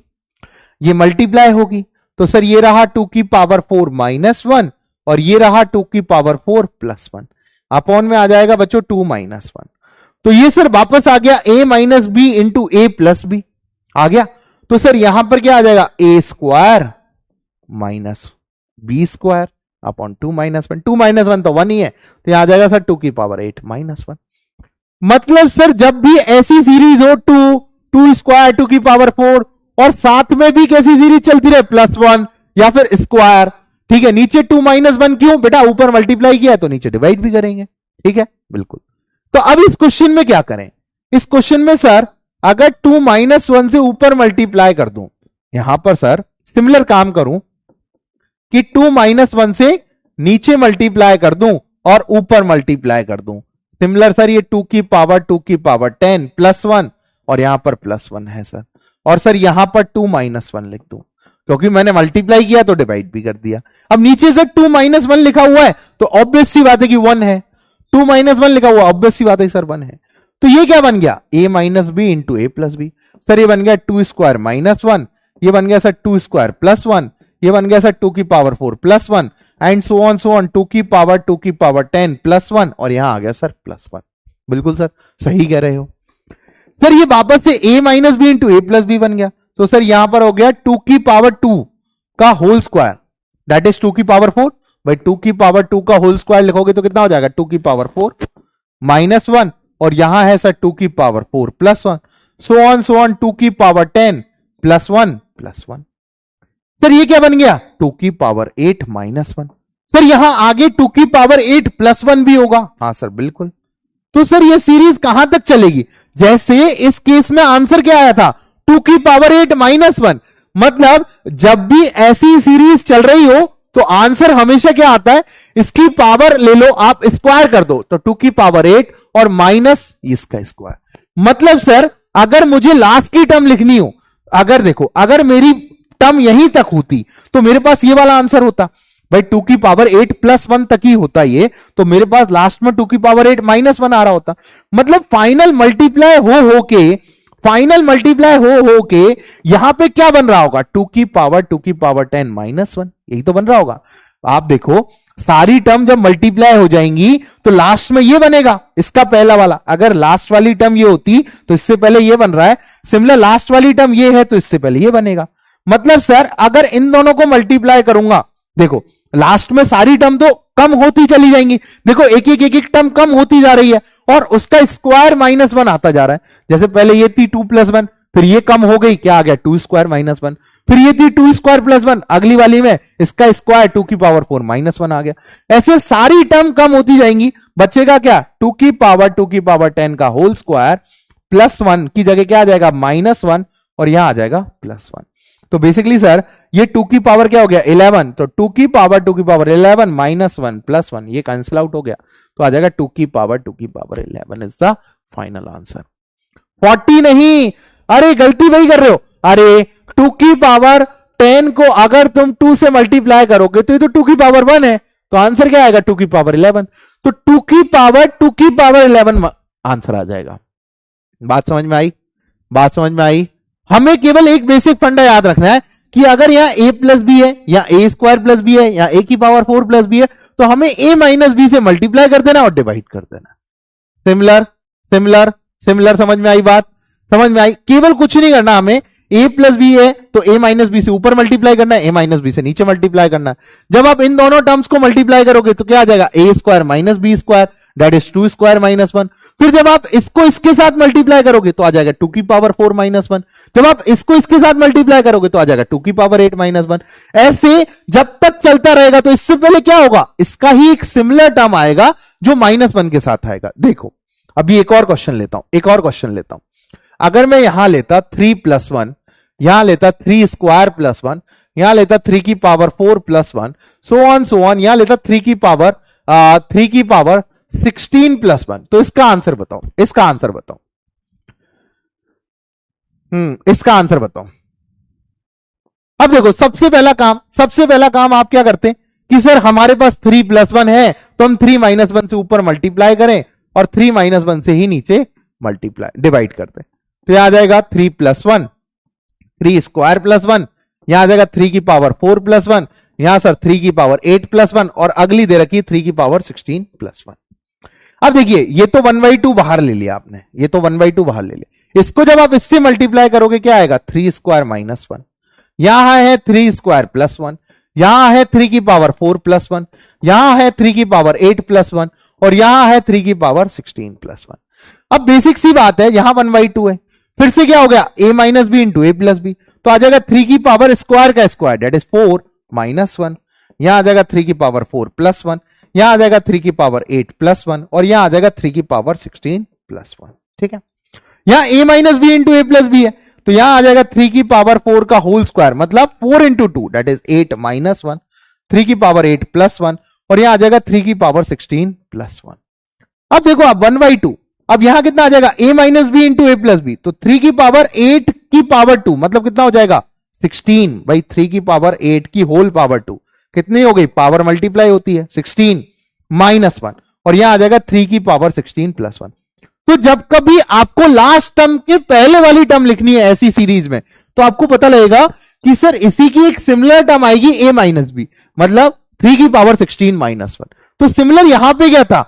ये मल्टीप्लाई होगी, तो सर ये रहा 2 की पावर 4 -1, और ये रहा 2 की पावर 4+1, अपॉन में आ जाएगा बच्चों 2 - 1। तो ये सर वापस आ गया a minus b into a plus b आ गया। तो सर यहां पर क्या आ जाएगा, a square minus b square upon 2 - 1, 2 - 1 तो 1 ही है, तो यहां आ जाएगा सर 2 की पावर 8 -1। मतलब सर जब भी ऐसी सीरीज हो 2 स्क्वायर 2 की पावर 4, और साथ में भी कैसी सीरीज चलती रहे, +1 या फिर स्क्वायर, ठीक है, नीचे 2 - 1 क्यों बेटा, ऊपर मल्टीप्लाई किया है तो नीचे डिवाइड भी करेंगे, ठीक है बिल्कुल। तो अब इस क्वेश्चन में क्या करें, इस क्वेश्चन में सर अगर 2 - 1 से ऊपर मल्टीप्लाई कर दूं, यहां पर सर सिमिलर काम करूं कि 2 - 1 से नीचे मल्टीप्लाई कर दूं और ऊपर मल्टीप्लाई कर दूं, सिमिलर सर ये 2 की पावर 10 +1, और यहां पर +1 है सर, और सर यहां पर 2 - 1 लिख दूं, क्योंकि मैंने मल्टीप्लाई किया तो डिवाइड भी कर दिया। अब नीचे से 2 - 1 लिखा हुआ है तो ऑब्वियस सी बात है कि 1 है, 2 - 1 लिखा हुआ ऑब्वियस सी बात है सर 1 है। तो ये क्या बन गया, a minus b into a plus b. Sir ये बन गया 2 स्क्वायर -1, ये बन गया सर 2 स्क्वायर +1, ये बन गया सर 2 की पावर 4+1, एंड सो ऑन 2 की पावर 10 +1, और यहां आ गया सर +1। बिल्कुल सर सही कह रहे हो। सर ये वापस से a minus b into a plus b बन गया, तो सर यहां पर हो गया 2 की पावर 2 का होल स्क्वायर, दैट इज 2 की पावर 4, भाई 2 की पावर 2 का होल स्क्वायर लिखोगे तो कितना हो जाएगा, 2 की पावर 4 -1, और यहां है सर 2 की पावर 4+1, सो ऑन 2 की पावर 10 +1+1। सर ये क्या बन गया, 2 की पावर 8 -1। सर यहां आगे 2 की पावर 8 +1 भी होगा, हाँ सर बिल्कुल। तो सर ये सीरीज कहां तक चलेगी, जैसे इस केस में आंसर क्या आया था, 2 की पावर 8 -1, मतलब जब भी ऐसी सीरीज चल रही हो तो आंसर हमेशा क्या आता है, इसकी पावर ले लो आप, स्क्वायर कर दो, तो 2 की पावर 8 और माइनस इसका स्क्वायर। मतलब सर अगर मुझे लास्ट की टर्म लिखनी हो, अगर देखो अगर मेरी टर्म यहीं तक होती तो मेरे पास ये वाला आंसर होता, भाई 2 की पावर 8 +1 तक ही होता ये, तो मेरे पास लास्ट में 2 की पावर 8 -1 आ रहा होता। मतलब फाइनल मल्टीप्लाई हो के यहां पे क्या बन रहा होगा, 2 की पावर 10 -1, यही तो बन रहा होगा। आप देखो सारी टर्म जब मल्टीप्लाई हो जाएंगी तो लास्ट में ये बनेगा, इसका पहला वाला, अगर लास्ट वाली टर्म ये होती तो इससे पहले ये बन रहा है, सिमिलर लास्ट वाली टर्म ये है तो इससे पहले ये बनेगा। मतलब सर अगर इन दोनों को मल्टीप्लाई करूंगा, देखो लास्ट में सारी टर्म तो कम होती चली जाएंगी, देखो एक एक टर्म कम होती जा रही है, और उसका स्क्वायर -1 आता जा रहा है। जैसे पहले ये थी 2+1, फिर ये कम हो गई, क्या आ गया, 2² - 1, फिर ये थी 2² + 1, अगली वाली में इसका स्क्वायर 2⁴ - 1 आ गया। ऐसे सारी टर्म कम होती जाएंगी, बचेगा क्या, 2⁻² का होल स्क्वायर +1 की जगह क्या आ जाएगा, -1, और यहां आ जाएगा +1। तो बेसिकली सर ये 2 की पावर क्या हो गया, 11, तो 2⁻11 -1 +1 ये कैंसिल आउट हो गया, तो आ जाएगा 2⁻11 इज द फाइनल आंसर। 40 नहीं, अरे गलती वही कर रहे हो, अरे 2⁻10 को अगर तुम 2 से मल्टीप्लाई करोगे तो ये तो 2⁻1 है, तो आंसर क्या आएगा, 2⁻11, तो 2⁻11 आंसर आ जाएगा। बात समझ में आई, बात समझ में आई। हमें केवल एक बेसिक फंडा याद रखना है कि अगर यहां a+b है या a² + b है या a⁴ + b है, तो हमें a - b से मल्टीप्लाई कर देना और डिवाइड कर देना। सिमिलर सिमिलर सिमिलर, समझ में आई बात, समझ में आई। केवल कुछ नहीं करना, हमें a+b है तो a - b से ऊपर मल्टीप्लाई करना है, a - b से नीचे मल्टीप्लाई करना है। जब आप इन दोनों टर्म्स को मल्टीप्लाई करोगे तो क्या आ जाएगा, a² - b² दैट इज 2² - 1। फिर जब आप इसको इसके साथ मल्टीप्लाई करोगे तो आ जाएगा 2⁻4 - 1। जब आप इसको इसके साथ मल्टीप्लाई करोगे तो आ जाएगा 2⁻8 - 1। ऐसे जब तक चलता रहेगा, तो इससे पहले क्या होगा, इसका ही एक सिमिलर टर्म आएगा जो -1 के साथ आएगा। देखो अभी एक और क्वेश्चन लेता हूं, एक और क्वेश्चन लेता हूं। अगर मैं यहां लेता 3 + 1, यहां लेता 3² + 1, यहां लेता 3⁴ + 1, सो ऑन, यहां लेता 3⁻16 + 1, तो इसका आंसर बताओ, इसका आंसर बताओ, इसका आंसर बताओ। अब देखो सबसे पहला काम आप क्या करते हैं कि सर हमारे पास 3 + 1 है, तो हम 3 - 1 से ऊपर मल्टीप्लाई करें और 3 - 1 से ही नीचे मल्टीप्लाई डिवाइड करते हैं। तो यहां आ जाएगा 3 + 1, 3² + 1, यहां आ जाएगा 3⁴ + 1, यहां सर 3⁸ + 1, और अगली दे रखी 3⁻16 + 1। अब देखिए ये तो 1/2 बाहर ले लिया आपने, ये तो 1/2 बाहर ले लिया। इसको जब आप इससे मल्टीप्लाई करोगे क्या आएगा, 3² - 1, यहां है 3² + 1, यहां है 3⁴ + 1, यहां है 3⁸ + 1, और यहां है 3⁻16 + 1। अब बेसिक सी बात है, यहां 1/2 है, फिर से क्या हो गया, a - b × a+b, तो आ जाएगा 3⁻² का स्क्वायर दैट इज 4 - 1, यहां आ जाएगा 3⁻4 + 1, यहां आ जाएगा 3⁸ + 1, और यहां आ जाएगा 3⁻16 + 1। ठीक है, यहां a - b × a+b है, तो यहां आ जाएगा 3⁻4 का होल स्क्वायर, मतलब 4 × 2 दैट इज 8 - 1, 3⁸ + 1, और यहां आ जाएगा 3⁻16 + 1। अब देखो आप 1/2, अब यहां कितना आ जाएगा, a - b × a+b, तो 3⁸ मतलब कितना हो जाएगा, 16 भाई 3⁸ की होल पावर 2 कितनी हो गई, पावर मल्टीप्लाई होती है 16 - 1, और यहां आ जाएगा 3⁸16 + 1। तो जब कभी आपको लास्ट टर्म के पहले वाली टर्म लिखनी है ऐसी सीरीज में, तो आपको पता लगेगा कि सर इसी की एक सिमिलर टर्म आएगी a - b, मतलब 3⁸16 - 1। तो सिमिलर यहां पे क्या था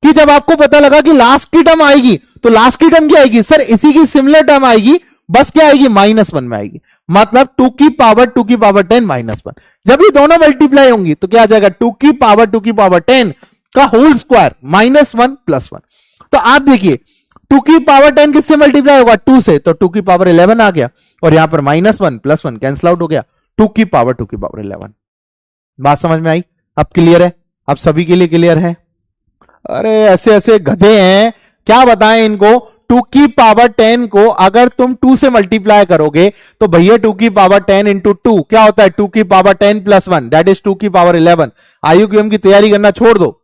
कि जब आपको पता लगा कि लास्ट की टर्म आएगी, तो लास्ट की टर्म क्या आएगी, सर इसी की सिमिलर टर्म आएगी, बस क्या आएगी, -1 में आएगी, मतलब 2⁻10 - 1। जब ये दोनों मल्टीप्लाई होंगी तो क्या आ जाएगा, 2⁻10 का होल स्क्वायर -1 + 1। तो आप देखिए 2⁻10 किससे मल्टीप्लाई होगा, 2 से, तो 2⁻11 आ गया, और यहां पर -1 + 1 कैंसिल आउट हो गया, 2⁻11। बात समझ में आई, अब क्लियर है, अब सभी के लिए क्लियर है। अरे ऐसे ऐसे गधे हैं, क्या बताएं इनको। 2⁻10 को अगर तुम 2 से मल्टीप्लाई करोगे तो भैया 2⁻10 × 2 क्या होता है, 2⁻10 + 1 दैट इज 2⁻11। IUQM की तैयारी करना छोड़ दो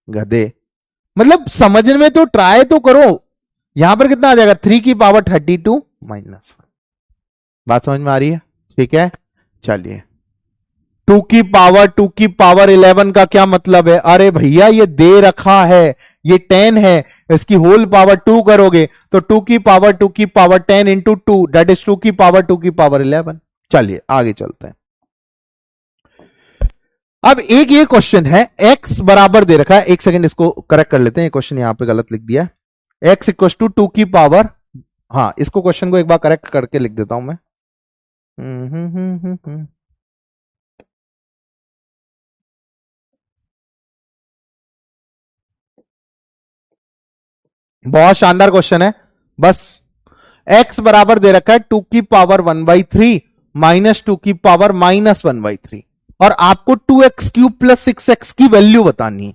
गधे, मतलब समझने में तो ट्राई तो करो। यहां पर कितना आ जाएगा, 3⁻32 - 1। बात समझ में आ रही है, ठीक है। चलिए 2⁻11 का क्या मतलब है, अरे भैया ये दे रखा है, ये 10 है, इसकी होल पावर 2 करोगे तो 2⁻10 × 2 दैट इज 2⁻11। चलिए आगे चलते हैं। अब एक ये क्वेश्चन है, x बराबर दे रखा है, एक सेकंड इसको करेक्ट कर लेते हैं, क्वेश्चन यहां पे गलत लिख दिया है, x = 2 की पावर, हाँ इसको क्वेश्चन को एक बार करेक्ट करके लिख देता हूं मैं। बहुत शानदार क्वेश्चन है, बस x बराबर दे रखा है 2 की पावर 1/3 माइनस 2 की पावर माइनस 1/3 और आपको 2x³ प्लस 6x की वैल्यू बतानी है।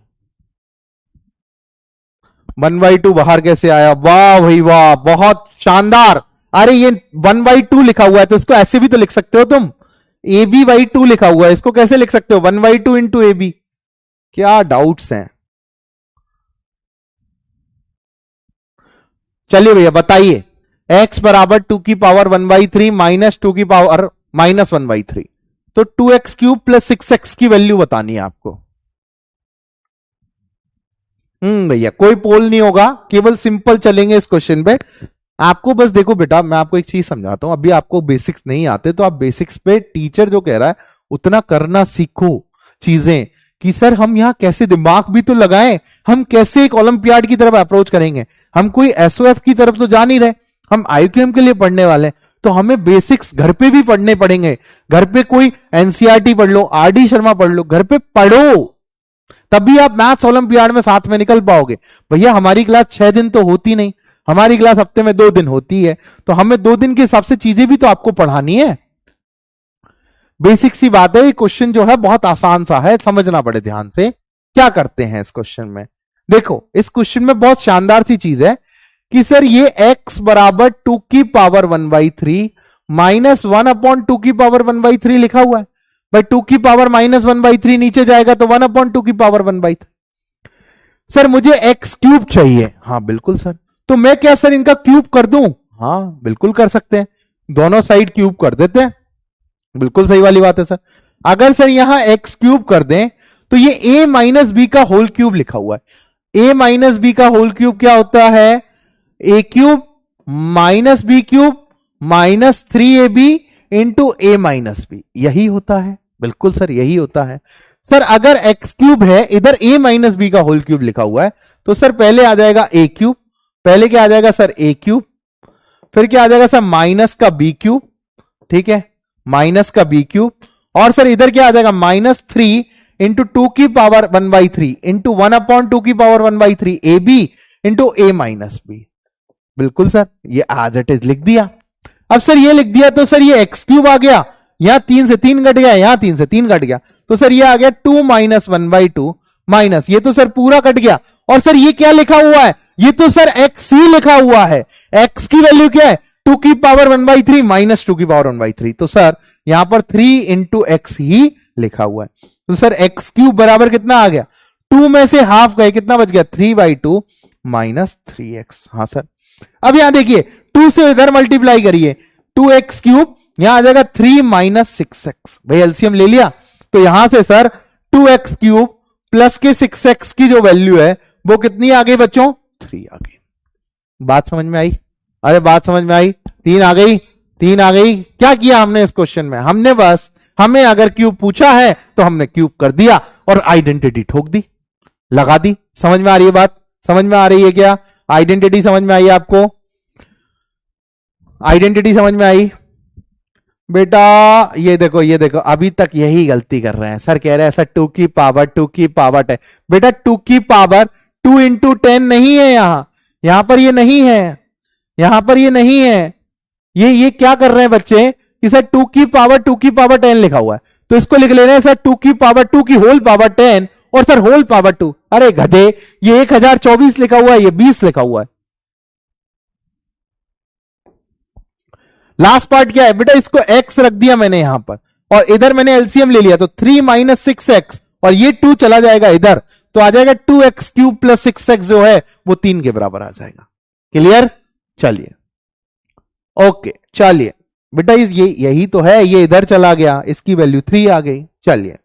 1/2 बाहर कैसे आया? वाह भाई वाह, बहुत शानदार। अरे ये 1/2 लिखा हुआ है तो इसको ऐसे भी तो लिख सकते हो तुम, AB/2 लिखा हुआ है, इसको कैसे लिख सकते हो? 1/2 इंटू AB। क्या डाउट्स हैं? चलिए भैया बताइए, x बराबर 2 की पावर 1/3 माइनस 2 की पावर माइनस 1/3, तो 2x³ प्लस 6x की वैल्यू बतानी है आपको। भैया कोई पोल नहीं होगा, केवल सिंपल चलेंगे इस क्वेश्चन पे। आपको बस देखो बेटा, मैं आपको एक चीज समझाता हूं, अभी आपको बेसिक्स नहीं आते तो आप बेसिक्स पे टीचर जो कह रहा है उतना करना सीखो चीजें, कि सर हम यहां कैसे दिमाग भी तो लगाएं, हम कैसे एक ओलंपियाड की तरफ अप्रोच करेंगे, हम कोई एसओएफ की तरफ तो जा नहीं रहे, हम आईक्यूएम के लिए पढ़ने वाले, तो हमें बेसिक्स घर पे भी पढ़ने पड़ेंगे। घर पे कोई एनसीईआरटी पढ़ लो, आरडी शर्मा पढ़ लो, घर पे पढ़ो, तभी आप मैथ्स ओलंपियाड में साथ में निकल पाओगे। भैया हमारी क्लास 6 दिन तो होती नहीं, हमारी क्लास हफ्ते में 2 दिन होती है, तो हमें 2 दिन के हिसाब से चीजें भी तो आपको पढ़ानी है। बेसिक सी बात है, ये क्वेश्चन जो है बहुत आसान सा है, समझना पड़े ध्यान से। क्या करते हैं इस क्वेश्चन में? देखो इस क्वेश्चन में बहुत शानदार सी चीज है कि सर ये x बराबर 2 की पावर 1/3 माइनस 1/2 की पावर 1/3 लिखा हुआ है। भाई 2 की पावर माइनस 1/3 नीचे जाएगा तो 1/2 की पावर 1/3। सर मुझे x³ चाहिए। हाँ बिल्कुल सर, तो मैं क्या सर इनका क्यूब कर दूं? हाँ बिल्कुल कर सकते हैं, दोनों साइड क्यूब कर देते हैं, बिल्कुल सही वाली बात है सर। अगर सर यहां x³ कर दें तो ये a माइनस बी का होल क्यूब लिखा हुआ है। a माइनस बी का होल क्यूब क्या होता है? a³ minus b³ minus 3ab into a minus b, यही होता है। बिल्कुल सर यही होता है। सर अगर x³ है, इधर a माइनस बी का होल क्यूब लिखा हुआ है, तो सर पहले आ जाएगा a³, पहले क्या आ जाएगा सर a³, फिर क्या आ जाएगा सर माइनस का b³, ठीक है, माइनस का b³, और सर इधर क्या आ जाएगा माइनस 3 इंटू 2 की पावर 1/3 इंटू 1/2 की power 1/3 ab into a minus b. बिल्कुल सर, ये एज इट इज लिख दिया। अब सर ये लिख दिया तो सर ये x³ आ गया, यहां 3 से 3 घट गया, यहां 3 से 3 घट गया, तो सर ये आ गया 2 माइनस 1/2 माइनस, ये तो सर पूरा कट गया। और सर ये क्या लिखा हुआ है? ये तो सर x ही लिखा हुआ है। x की वैल्यू क्या है? 2 की पावर 1/3 माइनस 2 की पावर 1/3, तो सर यहां पर 3 इंटू एक्स ही लिखा हुआ है। तो सर x³ बराबर कितना आ गया? 2 में से हाफ गए, कितना बच गया? 3/2 माइनस 3x। हाँ सर, अब यहां देखिए 2 से इधर मल्टीप्लाई करिए, 2x³ यहां आ जाएगा 3 माइनस 6x। भाई एलसीएम ले लिया, तो यहां से सर 2x³ प्लस के 6x की जो वैल्यू है वो कितनी आ गई बच्चों? 3 आ गई। बात समझ में आई? अरे बात समझ में आई? 3 आ गई, 3 आ गई। क्या किया हमने इस क्वेश्चन में? हमने बस, हमें अगर क्यूब पूछा है तो हमने क्यूब कर दिया और आइडेंटिटी ठोक दी, लगा दी। समझ में आ रही है बात? समझ में आ रही है क्या? आइडेंटिटी समझ में आई आपको? आइडेंटिटी समझ में आई? बेटा ये देखो, ये देखो, अभी तक यही गलती कर रहे हैं। सर कह रहे हैं सर 2 की पावर 2 की पावर 10। बेटा 2 की पावर 2 इंटू 10 नहीं है, यहां पर ये नहीं है, यहां पर ये नहीं है। ये क्या कर रहे हैं बच्चे कि सर 2 की पावर 2 की पावर 10 लिखा हुआ है, तो इसको लिख ले रहे हैं सर 2 की पावर 2 की होल पावर 10 और सर होल पावर 2। अरे गधे, ये 1024 लिखा हुआ है, ये 20 लिखा हुआ है। लास्ट पार्ट क्या है बेटा? इसको x रख दिया मैंने यहां पर, और इधर मैंने एलसीएम ले लिया, तो 3 माइनस 6x और ये 2 चला जाएगा इधर, तो आ जाएगा 2x³ प्लस 6x जो है वो 3 के बराबर आ जाएगा। क्लियर? चलिए ओके, चलिए बेटा ये यही तो है, ये इधर चला गया, इसकी वैल्यू 3 आ गई। चलिए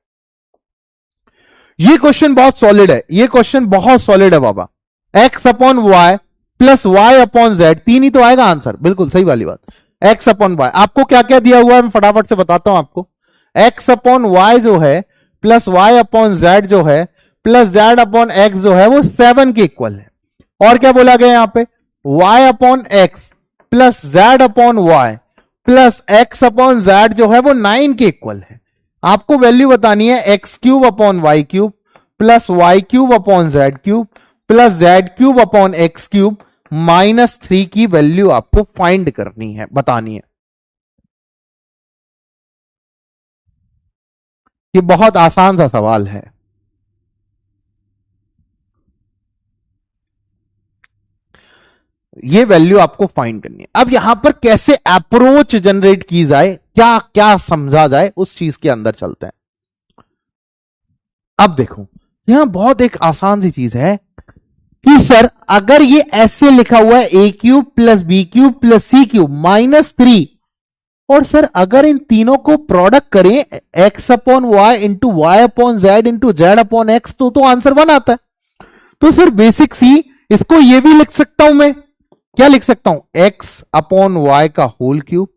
ये क्वेश्चन बहुत सॉलिड है, ये क्वेश्चन बहुत सॉलिड है बाबा। x upon y plus y upon z, 3 ही तो आएगा आंसर। बिल्कुल सही वाली बात। x अपॉन वाई, आपको क्या क्या दिया हुआ है मैं फटाफट से बताता हूं आपको। x अपॉन वाई जो है प्लस वाई अपॉन जेड जो है प्लस जेड अपॉन एक्स जो है वो 7 के इक्वल है। और क्या बोला गया यहां पे? y upon x plus z upon y plus x upon z जो है वो 9 के इक्वल है। आपको वैल्यू बतानी है x³ upon y³ plus y³ upon z³ plus z³ upon x³ -3 की वैल्यू आपको फाइंड करनी है, बतानी है। ये बहुत आसान सा सवाल है। ये वैल्यू आपको फाइंड करनी है। अब यहां पर कैसे अप्रोच जनरेट की जाए, क्या क्या समझा जाए, उस चीज के अंदर चलते हैं। अब देखो, यहां बहुत एक आसान सी चीज है कि सर अगर ये ऐसे लिखा हुआ है a cube plus b cube plus c cube -3, और सर अगर इन तीनों को प्रोडक्ट करें x upon y into y upon z into z upon x, तो आंसर 1 आता है। तो सर बेसिक सी इसको ये भी लिख सकता हूं मैं, क्या लिख सकता हूं, x अपॉन वाई का whole cube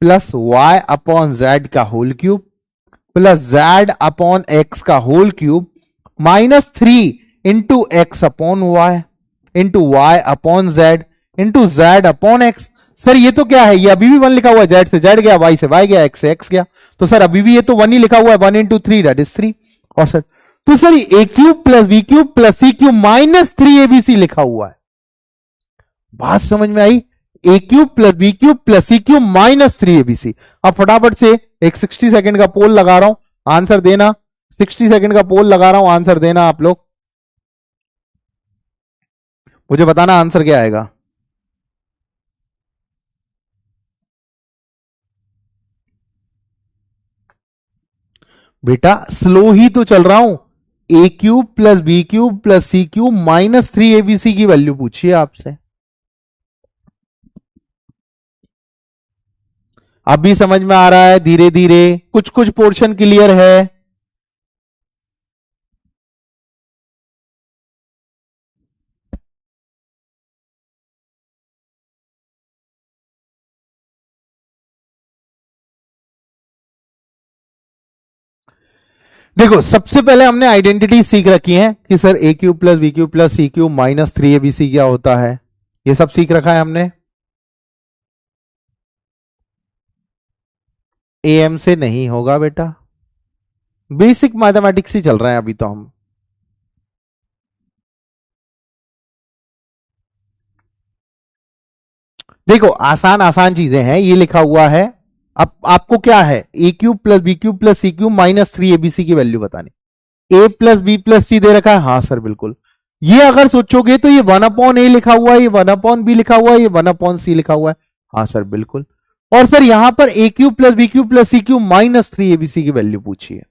plus y upon z का whole cube plus z upon x का whole cube -3 into x upon y into y upon z into z upon x. Sir ये तो क्या है, ये अभी भी 1 लिखा हुआ है, जेड से जेड गया, वाई से वाई गया, एक्स से एक्स गया, तो सर अभी भी ये तो 1 ही लिखा हुआ है, 1 इंटू 3 दैट इज 3। और सर तो sir a cube plus b cube plus c cube -3 a b c लिखा हुआ है। बात समझ में आई, a cube plus b cube plus c cube -3 a b c. अब फटाफट से एक 60 सेकंड का पोल लगा रहा हूं, आंसर देना। 60 सेकंड का पोल लगा रहा हूं, आंसर देना। आप लोग मुझे बताना आंसर क्या आएगा। बेटा स्लो ही तो चल रहा हूं, a cube plus b cube plus c cube -3 ABC की वैल्यू पूछिए आपसे। अभी समझ में आ रहा है, धीरे धीरे कुछ कुछ पोर्शन क्लियर है। देखो सबसे पहले हमने आइडेंटिटी सीख रखी है कि sir a cube plus b cube plus c cube -3 a b c क्या होता है, ये सब सीख रखा है हमने। एम से नहीं होगा बेटा, बेसिक मैथमेटिक्स ही चल रहे हैं अभी तो हम। देखो आसान आसान चीजें हैं, ये लिखा हुआ है। अब आपको क्या है, a cube plus b cube plus c cube -3 ABC की वैल्यू बतानी। A plus b plus c दे रखा है, हाँ सर बिल्कुल। ये अगर सोचोगे तो ये 1 अपॉन ए लिखा हुआ है, ये 1 अपॉन बी लिखा हुआ है, ये 1 अपॉन सी लिखा हुआ है, हाँ सर बिल्कुल। और सर यहां पर a cube plus b cube plus c cube -3 ABC की वैल्यू पूछी है।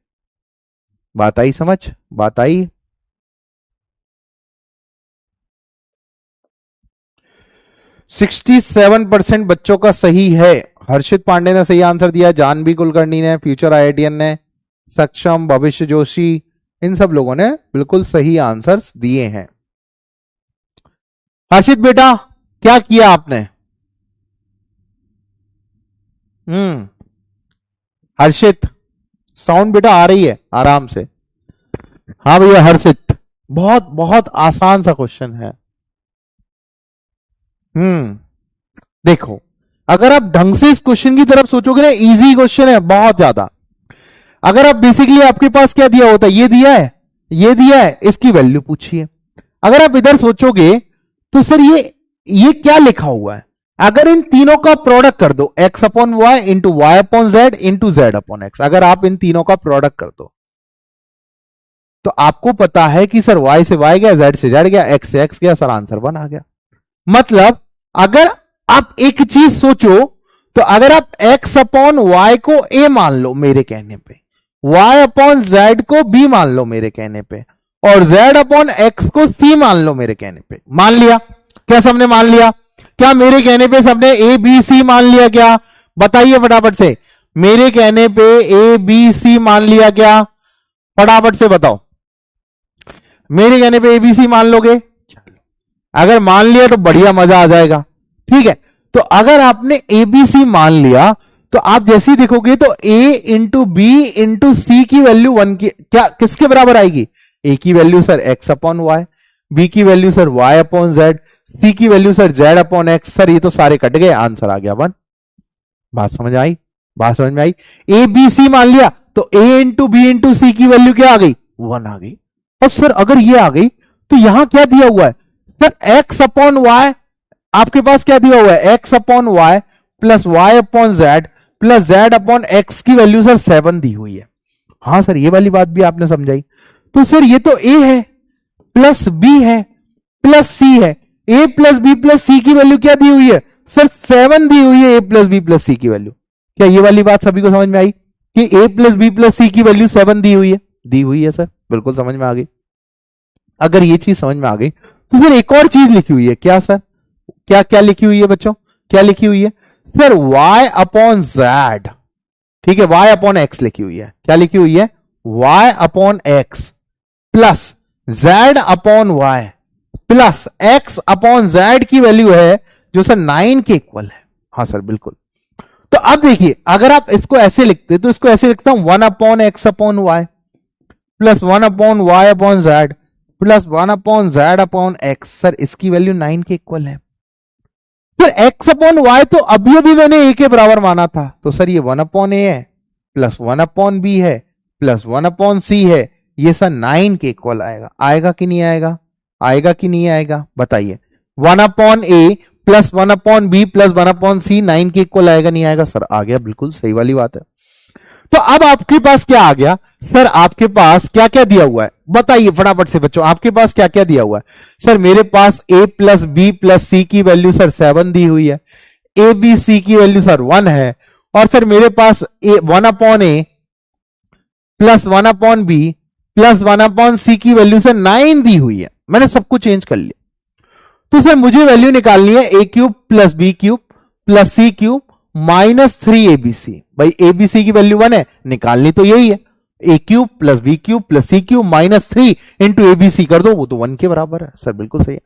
बात आई समझ, बात आई। %67 बच्चों का सही है। हर्षित पांडे ने सही आंसर दिया, जानवी कुलकर्णी ने, फ्यूचर आईआईटीएन ने, सक्षम, भविष्य जोशी, इन सब लोगों ने बिल्कुल सही आंसर्स दिए हैं। हर्षित बेटा क्या किया आपने? हर्षित साउंड बेटा आ रही है आराम से। हाँ भैया हर्षित, बहुत बहुत आसान सा क्वेश्चन है। देखो अगर आप ढंग से इस क्वेश्चन की तरफ सोचोगे ना, इजी क्वेश्चन है बहुत ज्यादा। अगर आप बेसिकली आपके पास क्या दिया होता है, ये दिया है, ये दिया है, इसकी वैल्यू पूछिए। अगर आप इधर सोचोगे तो सर ये क्या लिखा हुआ है, अगर इन तीनों का प्रोडक्ट कर दो, x upon y into y upon z into z upon x, अगर आप इन तीनों का प्रोडक्ट कर दो तो आपको पता है कि सर y से y गया, z से z गया, x से x गया, सर आंसर 1 आ गया। मतलब अगर आप एक चीज सोचो तो अगर आप x अपॉन वाई को a मान लो मेरे कहने पे, y अपॉन z को b मान लो मेरे कहने पे, और z अपॉन x को c मान लो मेरे कहने पे, मान लिया क्या सबने मान लिया? क्या मेरे कहने पे सबने a b c मान लिया क्या? बताइए फटाफट से, मेरे कहने पे a b c मान लिया क्या? फटाफट से बताओ, मेरे कहने पे a b c मान लोगे? अगर मान लिया तो बढ़िया, मजा आ जाएगा। ठीक है, तो अगर आपने ए बी सी मान लिया तो आप जैसे ही देखोगे तो a इंटू बी इंटू सी की वैल्यू 1 की क्या किसके बराबर आएगी? a की value sir x upon y, b की value sir y upon z, c की value sir z upon x। Sir ये तो सारे कट गए, आंसर आ गया 1। बात समझ आई, बात समझ में आई। a b c मान लिया तो a इंटू बी इंटू सी की वैल्यू क्या आ गई? 1 आ गई। अब सर अगर ये आ गई तो यहां क्या दिया हुआ है? सर एक्स अपॉन वाई आपके पास क्या दिया हुआ है, x upon y plus y upon z plus z upon x की वैल्यू सर 7 दी हुई है। हाँ सर ये वाली बात भी आपने समझाई। तो सर ये तो ए है प्लस बी है प्लस सी है, ए प्लस बी प्लस सी की वैल्यू क्या दी हुई है सर 7 दी हुई है ए प्लस बी प्लस सी की वैल्यू। क्या ये वाली बात सभी को समझ में आई कि ए प्लस बी प्लस सी की वैल्यू 7 दी हुई है? दी हुई है सर, बिल्कुल समझ में आ गई। अगर ये चीज समझ में आ गई तो फिर एक और चीज लिखी हुई है, क्या सर, क्या क्या लिखी हुई है बच्चों, क्या लिखी हुई है सर, y अपॉन जेड, ठीक है, y अपॉन एक्स लिखी हुई है। क्या लिखी हुई है, y upon x plus z upon y plus x upon z की वैल्यू है जो सर 9 के इक्वल है। हाँ सर बिल्कुल। तो अब देखिए अगर आप इसको ऐसे लिखते तो इसको ऐसे लिखता हूं 1 upon x upon y plus 1 upon y upon z plus 1 upon z upon x. Sir इसकी वैल्यू 9 के इक्वल है। तो x अपॉन वाई तो अभी अभी मैंने a के बराबर माना था, तो सर ये 1 अपॉन ए है प्लस 1 अपॉन बी है प्लस 1 अपॉन सी है, ये सर 9 के इक्वल आएगा। आएगा कि नहीं आएगा, आएगा कि नहीं आएगा बताइए। 1 upon a plus 1 upon b plus 1 upon c 9 के इक्वल आएगा नहीं आएगा? सर आ गया, बिल्कुल सही वाली बात है। तो अब आपके पास क्या आ गया सर, आपके पास क्या क्या दिया हुआ है बताइए फटाफट से बच्चों, आपके पास क्या क्या दिया हुआ है? सर मेरे पास a प्लस बी प्लस सी की वैल्यू सर 7 दी हुई है, ए बी सी की वैल्यू सर 1 है, और सर मेरे पास 1 upon a plus 1 upon b plus 1 upon c की वैल्यू सर 9 दी हुई है। मैंने सब कुछ चेंज कर लिया। तो सर मुझे वैल्यू निकालनी है a cube plus b cube plus c cube minus 3 एबीसी। भाई एबीसी की वैल्यू 1 है, निकालनी तो यही है, a cube plus b cube plus c cube minus 3 into a b c कर दो, वो तो 1 के बराबर है। सर बिल्कुल सही है।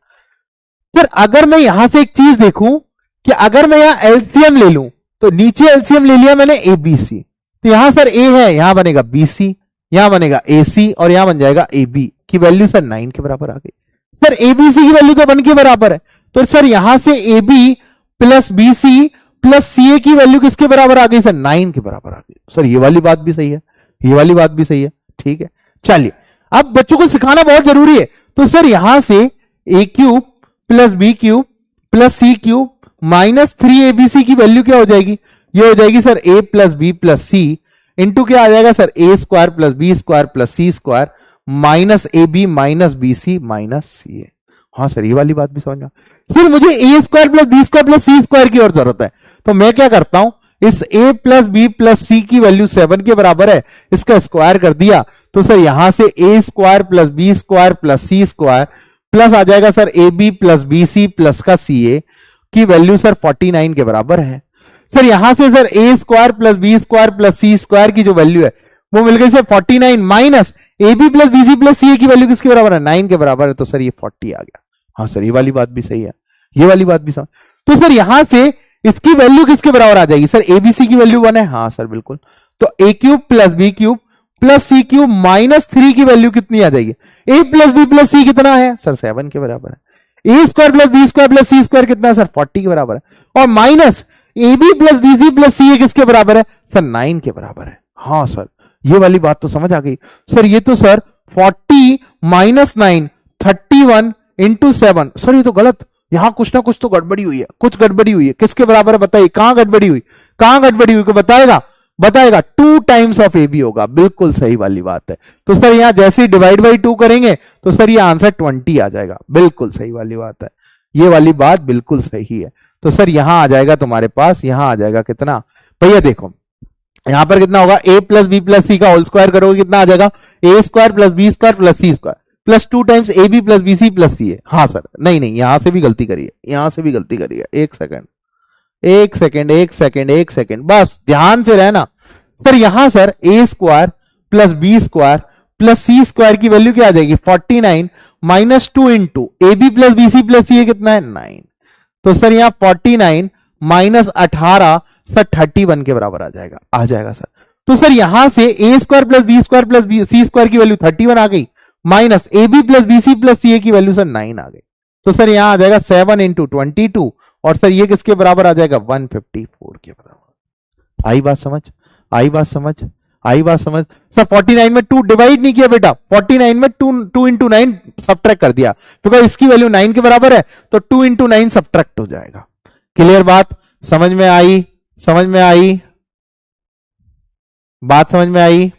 फिर अगर मैं यहां से एक चीज देखूं कि अगर मैं यहां एलसीएम ले लूं, तो नीचे एलसीएम ले लिया मैंने एबीसी, तो यहां सर ए है, यहां बनेगा बीसी, यहां बनेगा एसी और यहां बन जाएगा एबी की वैल्यू सर 9 के बराबर आ गई। सर एबीसी की वैल्यू तो 1 के बराबर है, तो सर यहां से AB plus BC plus CA की वैल्यू किसके बराबर आ गई सर? 9 के बराबर आ गई। सर ये वाली बात भी सही है, ये वाली बात भी सही है, ठीक है। चलिए अब बच्चों को सिखाना बहुत जरूरी है। तो सर यहां से a cube plus b cube plus c cube minus 3 ABC की वैल्यू क्या हो जाएगी? ये हो जाएगी sir a plus b plus c into क्या आ जाएगा sir, a square plus b square plus c square minus a b minus b c minus c a. हाँ सर ये वाली बात भी समझ में। फिर मुझे a square plus b square plus c square की और जरूरत है, तो मैं क्या करता हूं, इस a प्लस बी प्लस सी की वैल्यू 7 के बराबर है, इसका स्क्वायर कर दिया, तो सर यहां से a square plus b square plus c square plus आ जाएगा sir a b plus b c plus का सी ए की वैल्यू सर 49 के बराबर है। सर यहां से sir a square plus b square plus c square की जो वैल्यू है वो मिल गई sir 49 minus a b plus b c plus c a की वैल्यू किसके बराबर है? 9 के बराबर है, तो सर ये 40 आ गया। हाँ सर ये वाली बात भी सही है, ये वाली बात भी समझ। तो सर यहां से इसकी वैल्यू किसके बराबर आ जाएगी सर? एबीसी की वैल्यू 1 है। हाँ सर बिल्कुल। तो a cube plus b cube plus c cube minus 3 की वैल्यू कितनी आ जाएगी? A plus b plus c कितना है सर? 7 के बराबर है। A square plus b square plus c square कितना है सर? 40 के बराबर है। और minus a b plus b c plus c a किसके बराबर है सर? 9 के बराबर है। हाँ सर ये वाली बात तो समझ आ गई। सर ये तो सर 40 माइनस 9 31 इंटू 7। सर ये तो गलत, यहां कुछ ना कुछ तो गड़बड़ी हुई है, कुछ गड़बड़ी हुई है। किसके बराबर है बताइए, कहां गड़बड़ी हुई, कहां गड़बड़ी हुई को बताएगा, बताएगा 2 टाइम्स ऑफ ए बी होगा। बिल्कुल सही वाली बात है। तो सर यहां जैसे ही डिवाइड बाई 2 करेंगे तो सर ये आंसर 20 आ जाएगा। बिल्कुल सही वाली बात है, ये वाली बात बिल्कुल सही है। तो सर यहां आ जाएगा तुम्हारे पास, यहां आ जाएगा कितना भैया, देखो यहां पर कितना होगा, a plus b plus c का होल स्क्वायर करोगे कितना आ जाएगा, a square plus b square plus c square plus 2 times a b plus b c plus c a. हाँ सर नहीं नहीं, यहां से भी गलती करिए, यहां से भी गलती करिए। एक सेकंड एक सेकंड एक सेकंड एक सेकंड, बस ध्यान से रहना। सर यहां sir a square plus b square plus c square की वैल्यू क्या आ जाएगी 49 minus 2 into a b plus b c plus c a कितना है 9। तो सर यहां 49 माइनस 18 सर 31 के बराबर आ जाएगा, आ जाएगा सर। तो सर यहां से a square plus b square plus c square की वैल्यू 31 आ गई, minus a b plus b c plus c a की वैल्यू सर 9 आ गई। तो सर यहां आ जाएगा 7 इंटू 22 और सर ये किसके बराबर आ जाएगा 154 के बराबर। आई बात समझ, आई बात समझ, आई बात समझ सर? 49 में 2 डिवाइड नहीं किया बेटा, 49 में 2 इंटू 9 सब्ट्रैक्ट कर दिया, बिकॉज इसकी वैल्यू 9 के बराबर है, तो 2 इंटू 9 सब्ट्रैक्ट हो जाएगा। क्लियर बात? समझ में आई? समझ में आई? बात समझ में आई?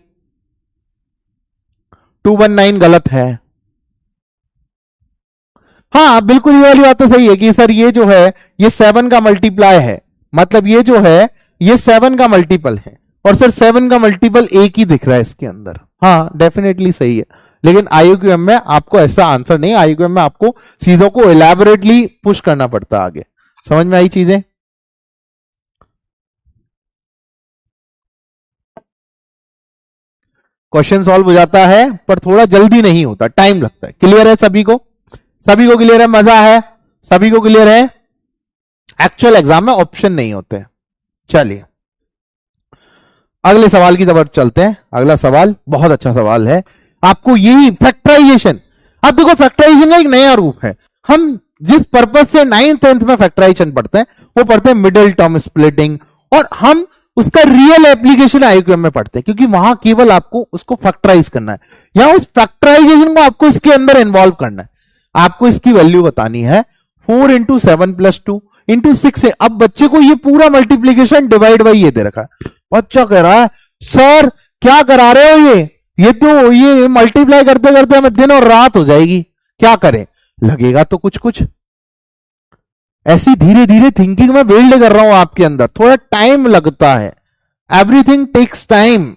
219 गलत है। हाँ बिल्कुल, ये वाली बात तो सही है कि सर ये जो है ये 7 का मल्टीप्लाई है, मतलब ये जो है ये 7 का मल्टीपल है, और सर 7 का मल्टीपल एक ही दिख रहा है इसके अंदर। हाँ डेफिनेटली सही है, लेकिन आईक्यूएम में आपको ऐसा आंसर नहीं, आईक्यूएम में आपको चीजों को एलैबोरेटली पुश करना पड़ता है आगे। समझ में आई चीजें? क्वेश्चन सॉल्व हो जाता है पर थोड़ा जल्दी नहीं होता, टाइम लगता है। क्लियर है सभी को? सभी को क्लियर है? मजा है? सभी को क्लियर है? एक्चुअल एग्जाम में ऑप्शन नहीं होते। चलिए अगले सवाल की तरफ चलते हैं। अगला सवाल बहुत अच्छा सवाल है, आपको यही फैक्टराइजेशन। अब देखो फैक्टराइजेशन का एक नया रूप है। हम जिस पर्पज से 9th 10th में फैक्टराइजेशन पढ़ते हैं वो पढ़ते हैं मिडिल टर्म स्प्लिटिंग, और हम उसका रियल एप्लीकेशन आईक्यूएम में पढ़ते हैं, क्योंकि वहां केवल आपको उसको फैक्टराइज करना है, या उस फैक्टराइजेशन को आपको इसके अंदर इन्वॉल्व करना है। आपको इसकी वैल्यू बतानी है 4 इंटू 7 प्लस 2 इंटू 6 है। अब बच्चे को ये पूरा मल्टीप्लीकेशन डिवाइड बाई ये दे रखा है, बच्चा कह रहा है सर क्या करा रहे हो, ये तो ये मल्टीप्लाई करते करते हमें दिन और रात हो जाएगी, क्या करें? लगेगा तो कुछ कुछ ऐसी धीरे धीरे थिंकिंग में बिल्ड कर रहा हूं आपके अंदर, थोड़ा टाइम लगता है, एवरीथिंग टेक्स टाइम।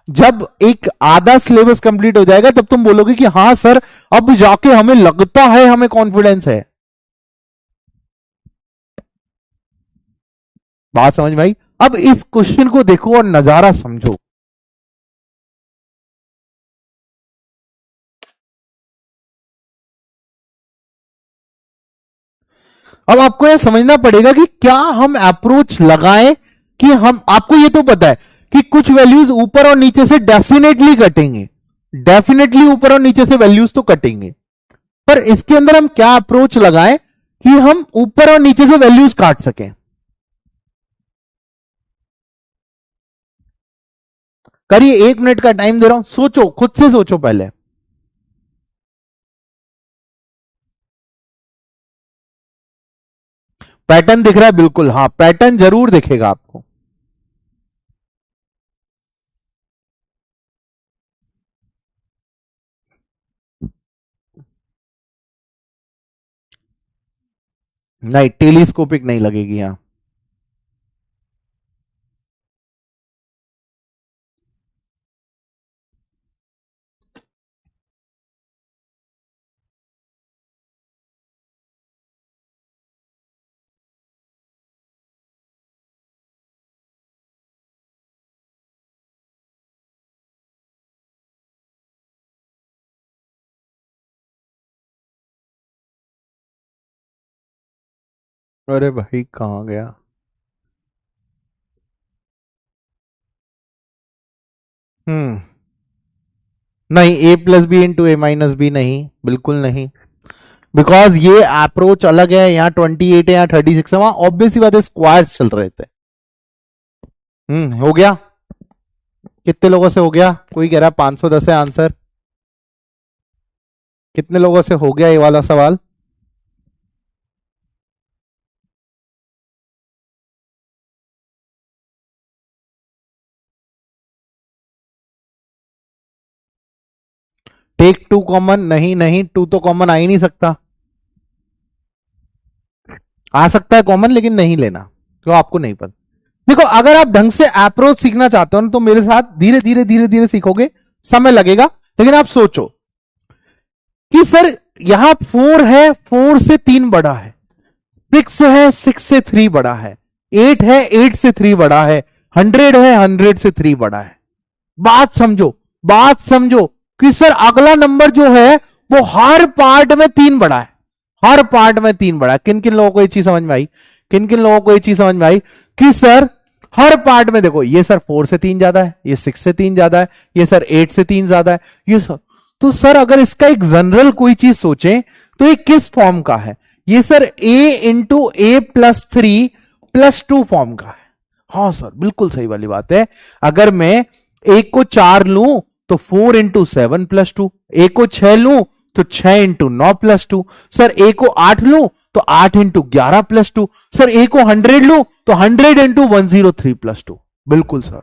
जब एक आधा सिलेबस कंप्लीट हो जाएगा तब तुम बोलोगे कि हाँ सर अब जाके हमें लगता है, हमें कॉन्फिडेंस है। बात समझ में आई? अब इस क्वेश्चन को देखो और नजारा समझो। अब आपको यह समझना पड़ेगा कि क्या हम अप्रोच लगाएं, कि हम, आपको यह तो पता है कि कुछ वैल्यूज ऊपर और नीचे से डेफिनेटली कटेंगे, डेफिनेटली ऊपर और नीचे से वैल्यूज तो कटेंगे, पर इसके अंदर हम क्या अप्रोच लगाएं कि हम ऊपर और नीचे से वैल्यूज काट सकें। करिए, 1 मिनट का टाइम दे रहा हूं, सोचो, खुद से सोचो पहले। पैटर्न दिख रहा है? बिल्कुल हाँ, पैटर्न जरूर दिखेगा आपको। नहीं, टेलीस्कोपिक नहीं लगेगी यहां। अरे भाई कहां गया? नहीं, ए प्लस बी इंटू ए माइनस बी नहीं, बिल्कुल नहीं, बिकॉज ये अप्रोच अलग है। यहाँ 28 है, यहाँ 36 है, वहां ऑब्वियसली बात है स्क्वायर्स चल रहे थे। हो गया? कितने लोगों से हो गया? कोई कह रहा है 510 है आंसर। कितने लोगों से हो गया ये वाला सवाल? Take 2 common? नहीं नहीं, 2 तो कॉमन आ ही नहीं सकता। आ सकता है कॉमन, लेकिन नहीं लेना, क्यों? आपको नहीं पता। देखो, अगर आप ढंग से अप्रोच सीखना चाहते हो ना, तो मेरे साथ धीरे धीरे धीरे धीरे सीखोगे, समय लगेगा, लेकिन आप सोचो कि सर यहां 4 है, 4 से 3 बड़ा है, 6 है, 6 से 3 बड़ा है, 8 है, 8 से 3 बड़ा है, 100 है, 100 से 3 बड़ा है। बात समझो, बात समझो कि सर अगला नंबर जो है वो हर पार्ट में 3 बड़ा है, हर पार्ट में 3 बड़ा है। किन किन लोगों को ये चीज समझ में आई? किन किन लोगों को ये चीज समझ में आई कि सर हर पार्ट में देखो, ये सर 4 से 3 ज्यादा है, ये 6 से 3 ज्यादा है, ये सर 8 से 3 ज्यादा है, ये सर, तो सर अगर इसका एक जनरल कोई चीज सोचे तो ये किस फॉर्म का है? ये sir a into A plus 3 plus 2 form का है। हाँ सर बिल्कुल सही वाली बात है। अगर मैं एक को 4 लूं तो 4 इंटू 7+2, एक को 6 लूं तो 6 इंटू 9+2, सर एक को 8 लूं तो 8 इंटू 11+2, सर एक को 100 लूं तो 100 इंटू 103+2। बिल्कुल सर,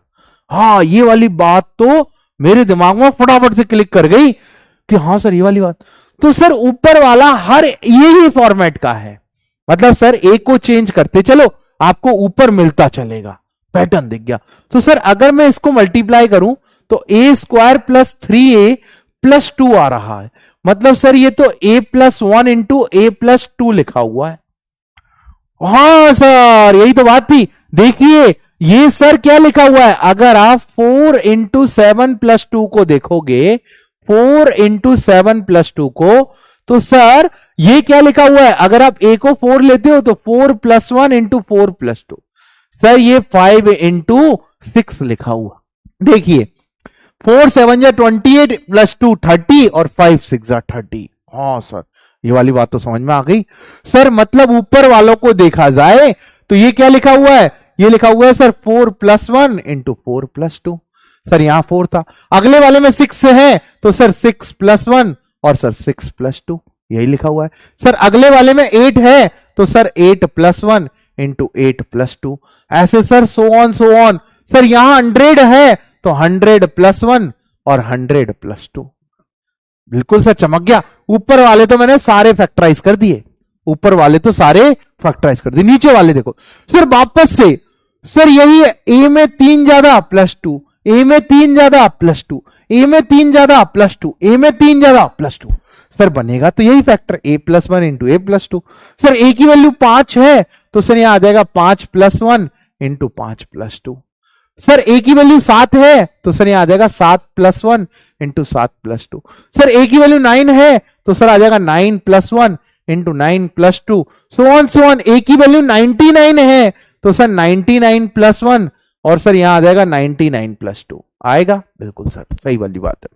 हाँ ये वाली बात तो मेरे दिमाग में फटाफट से क्लिक कर गई कि हाँ सर ये वाली बात। तो सर ऊपर वाला हर यही फॉर्मेट का है, मतलब सर एक को चेंज करते चलो आपको ऊपर मिलता चलेगा, पैटर्न दिख गया। तो सर अगर मैं इसको मल्टीप्लाई करूं तो a² प्लस 3a प्लस 2 आ रहा है, मतलब सर ये तो a+1 इंटू a+2 लिखा हुआ है। हाँ सर यही तो बात थी, देखिए ये सर क्या लिखा हुआ है, अगर आप 4 इंटू 7+2 को देखोगे, 4 इंटू 7+2 को, तो सर ये क्या लिखा हुआ है, अगर आप a को 4 लेते हो तो 4+1 इंटू 4+2, सर ये 5 इंटू 6 लिखा हुआ। देखिए 4 7 जा 28 प्लस 2 30 और 5 6 जा 30। हाँ सर ये वाली बात तो समझ में आ गई। सर मतलब ऊपर वालों को देखा जाए तो ये क्या लिखा हुआ है, ये लिखा हुआ है सर 4+1 इंटू 4+2। सर यहां 4 था, अगले वाले में 6 है तो सर 6+1 और सर 6+2 यही लिखा हुआ है। सर अगले वाले में 8 है तो सर 8+1 इंटू 8+2, ऐसे सर सो ऑन। सर यहां 100 है तो 100+1 और 100+2। बिल्कुल सर चमक गया, ऊपर वाले तो मैंने सारे फैक्टराइज कर दिए, ऊपर वाले तो सारे फैक्टराइज कर दिए, नीचे वाले देखो सर वापस से, सर यही है, ए में 3 ज्यादा +2, ए में 3 ज्यादा +2, ए में 3 ज्यादा +2, ए में 3 ज्यादा +2। सर बनेगा तो यही factor a+1 into a+2। Sir ए की वैल्यू 5 है तो सर यहां आ जाएगा 5+1 इंटू 5+2। सर ए की वैल्यू 7 है तो सर यहां आ जाएगा 7+1 इंटू 7+2। सर ए की वैल्यू 9 है तो सर आ जाएगा 9+1 इंटू 9+2, सो ऑन। ए की वैल्यू 99 है तो सर 99+1 और सर यहां आ जाएगा 99+2 आएगा। बिल्कुल सर सही वाली बात है।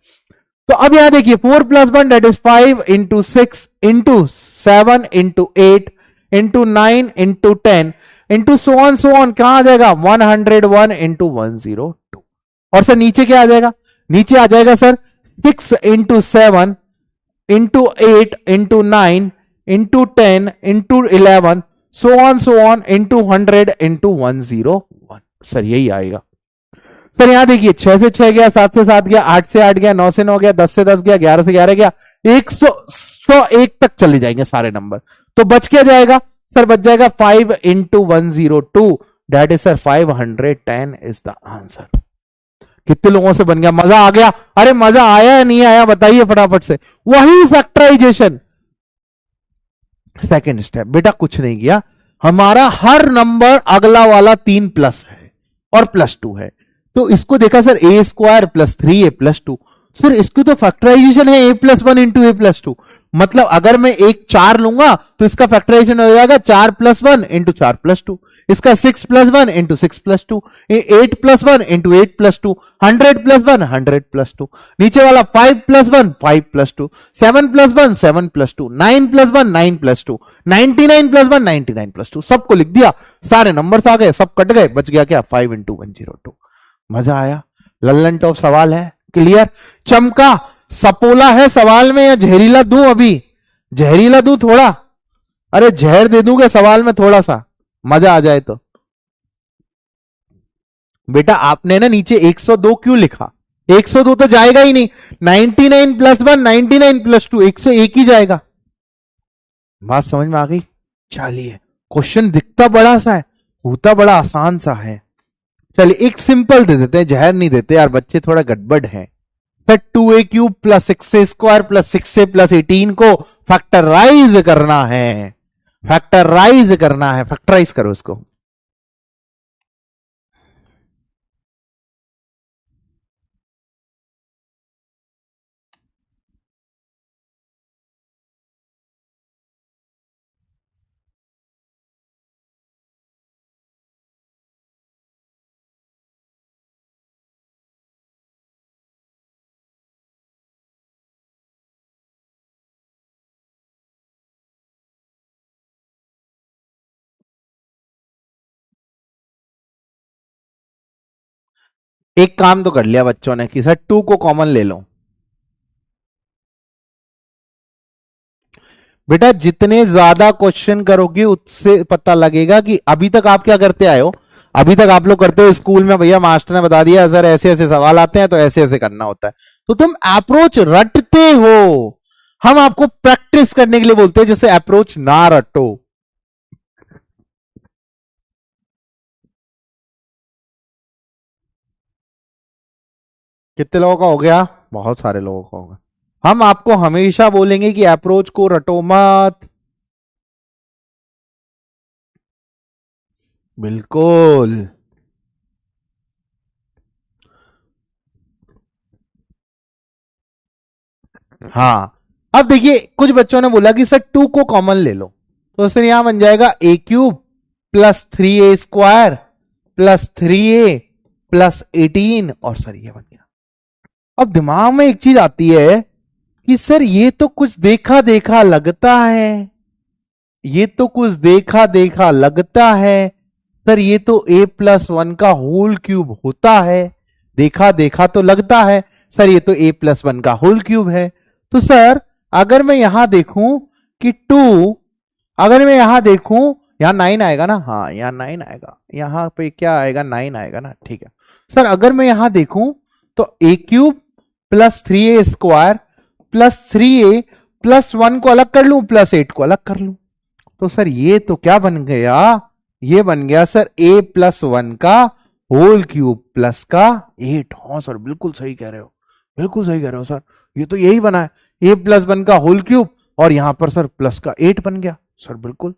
तो अब यहां देखिए 4+1 that is 5 into 6 into 7 into 8 into 9 into 10 into so on कहां आ जाएगा 101 इंटू 102। और सर नीचे क्या आ जाएगा, नीचे आ जाएगा sir 6 into 7 into 8 into 9 into 10 into 11 so on into 100 into 101। Sir यही आएगा। सर यहां देखिए 6 से 6 गया, 7 से 7 गया, 8 से 8 गया, 9 से 9 गया, 10 से 10 गया, 11 से 11 गया, 101 तक चले जाएंगे सारे नंबर। तो बच क्या जाएगा सर, बच जाएगा 5 into 102 that is sir 510 is the answer. कितने लोगों से बन गया, मजा आ गया, अरे मजा आया या नहीं आया बताइए फटाफट से। वही फैक्टराइजेशन, सेकेंड स्टेप बेटा कुछ नहीं किया, हमारा हर नंबर अगला वाला 3+ है और +2 है, तो इसको देखा sir a² plus 3a plus 2, sir इसकी तो फैक्टराइजेशन है a+1 इंटू a+2, मतलब अगर मैं एक 4 लूंगा तो इसका फैक्टराइजेशन हो जाएगा 4+1 इंटू 4+2, इसका 6+1 इंटू 6+2, 8+1 इंटू 8+2, 100+1 100+2, नीचे वाला 5+1 5+2, 7+1 7+2, 9+1 9+2, 99+1 99+2, सबको लिख दिया, सारे नंबर्स आ गए, सब कट गए, बच गया क्या 5 इंटू 102। मजा आया, लल्लन टॉप सवाल है, क्लियर, चमका, सपोला है सवाल में या जहरीला दूं, अभी जहरीला दूं थोड़ा, अरे जहर दे दूंगा सवाल में थोड़ा सा, मजा आ जाए तो। बेटा आपने ना नीचे 102 क्यों लिखा, 102 तो जाएगा ही नहीं, 99+1 99+2 101 ही जाएगा। बात समझ में आ गई, चलिए क्वेश्चन दिखता बड़ा सा है, होता बड़ा आसान सा है। चलिए एक सिंपल दे देते हैं, जहर नहीं देते यार, बच्चे थोड़ा गड़बड़ हैं। Sir 2a³ plus 6a² plus 6a plus 18 को फैक्टराइज करना है, फैक्टराइज करना है, फैक्टराइज करो इसको। एक काम तो कर लिया बच्चों ने कि सर 2 को कॉमन ले लो। बेटा जितने ज्यादा क्वेश्चन करोगे उससे पता लगेगा कि अभी तक आप क्या करते आए हो। अभी तक आप लोग करते हो स्कूल में, भैया मास्टर ने बता दिया सर ऐसे ऐसे सवाल आते हैं तो ऐसे ऐसे करना होता है, तो तुम अप्रोच रटते हो। हम आपको प्रैक्टिस करने के लिए बोलते हैं, जैसे अप्रोच ना रटो। कितने लोगों का हो गया? बहुत सारे लोगों का होगा। हम आपको हमेशा बोलेंगे कि अप्रोच को रटो मत। बिल्कुल। हाँ, अब देखिए कुछ बच्चों ने बोला कि सर 2 को कॉमन ले लो, तो सर यहां बन जाएगा a cube plus 3a² plus 3a plus 18, और सर ये बन गया। अब दिमाग में एक चीज आती है कि सर ये तो कुछ देखा देखा लगता है, ये तो कुछ देखा देखा लगता है, सर ये तो a+1 का होल क्यूब होता है, देखा देखा तो लगता है, सर ये तो a+1 का होल क्यूब है। तो सर अगर मैं यहां देखूं कि 2, अगर मैं यहां देखूं, यहां 9 आएगा ना, हाँ यहां 9 आएगा, यहां पे क्या आएगा 9 आएगा ना, ठीक है। सर अगर मैं यहां देखूं तो a cube plus 3a² plus 3a plus 1 को अलग कर लूं प्लस 8 को अलग कर लूं, तो सर ये तो क्या बन गया, ये बन गया सर a+1 का होल क्यूब प्लस का 8। हाँ सर बिल्कुल सही कह रहे हो, बिल्कुल सही कह रहे हो सर, ये तो यही बना है a+1 का होल क्यूब, और यहां पर सर प्लस का 8 बन गया सर बिल्कुल।